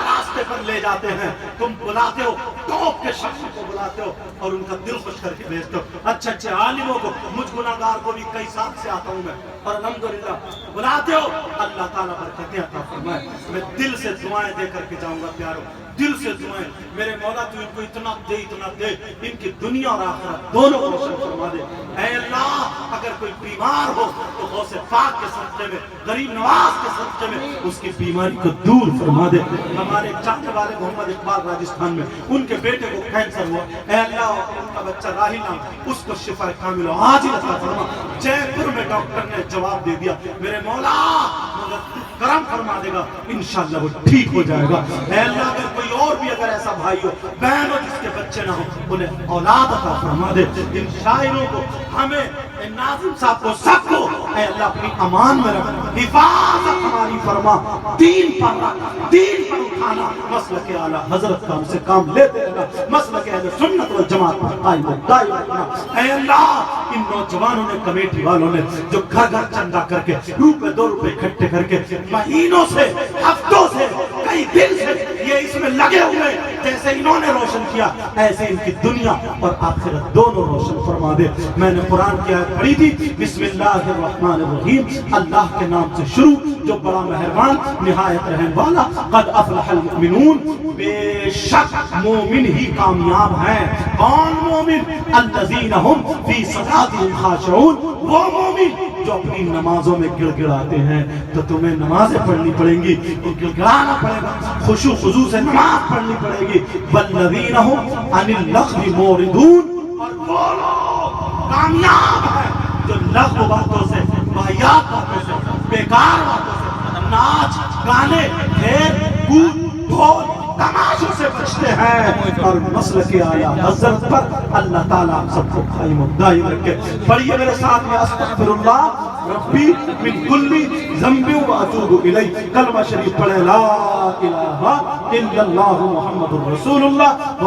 راستے پر لے جاتے ہیں، تم بلاتے ہو، ٹاپ کے شخص کو بلاتے ہو اور ان کا دل خوش کر کے بھیجتے ہو، اچھے اچھے عالموں کو، مجھ گناہگار کو بھی کئی سال سے آتا ہوں میں، اور الحمدللہ بلاتے ہو، اللہ تعالیٰ برکتیں عطا فرمائے۔ میں دل سے دعائیں دے کر کے جاؤں گا پیارو، دل سے دعائیں، میرے مولا تو ان کو اتنا دے، ان کی دنیا اور آخرت دونوں کو روشن فرما دے۔ اے اللہ، اگر کوئی بیمار ہو تو غوث پاک کے صدقے میں، غریب نواز کے صدقے میں اس کی بیماری کو دور فرما دے۔ ہمارے چاہنے والے محمد اقبال راجستھان میں، ان کے بیٹے کو کینسر ہوا، اے اللہ ان کا بچہ راہیل نام، اس کو شفا کامل عاجل عطا فرما۔ جے پور میں ڈاکٹر نے جواب دے دیا، میرے مولا کرم فرما دے گا، انشاءاللہ وہ ٹھیک ہو جائے گا۔ اے اللہ اگر کوئی اور بھی اگر ایسا بھائی ہو، بہن ہو جس کے بچے نہ ہو، انہیں اولاد عطا فرما دے۔ ان شاعروں کو، ہمیں، ان ناظم صاحب کو، سب کو اے اللہ اپنی امان میں رکھ، حفاظت ہماری فرما، دین پر رکھ، دین پر اٹھانا، مسلک اعلیٰ حضرت کا ہم سے کام لیتے رہنا، مسلک اہل سنت والجماعت پر قائم و دائم رکھنا۔ اے اللہ ان نوجوانوں نے، کمیٹی والوں نے جو گھر گھر چندہ کر کے روپے 2 روپے اکٹھے کر کے مہینوں سے، ہفتوں سے، کئی دن سے یہ اس میں لگے ہوئے، جیسے انہوں نے روشن کیا ایسے ان کی دنیا اور آخرت دونوں روشن فرما دے۔ میں نے قرآن کی آیت پڑھی تھی، بسم اللہ الرحمن الرحیم، اللہ کے نام سے شروع جو بڑا مہربان نہایت رحم والا۔ قد افلح المؤمنون، بے شک مومن ہی کامیاب ہیں۔ کون مومن؟ الذین ہم فی صلاتہم خاشعون، وہ مومن جو اپنی نمازوں میں گڑ گڑاتے ہیں۔ تو تمہیں نمازیں پڑھنی پڑیں گی، گڑ گڑانا پڑے گا، خشوع خضوع سے نماز پڑھنی پڑے گی۔ والذین ہم عن اللغو معرضون، اور وہ لوگ کامیاب ہیں جو لغو باتوں سے، واہیات باتوں سے، بیکار باتوں سے، ناچ گانے، کھیل کود، ڈھول تماشوں سے بچتے ہیں، اور مسلک اعلیٰ حضرت پر اللہ تعالیٰ ہم سب کو قائم و دائم رکھے۔ پڑھیے میرے ساتھ میں، استغفر اللہ ربی من کل ذنب واتوب الیہ، کلمہ شریف پڑھے، لا الہ الا اللہ محمد الرسول اللہ۔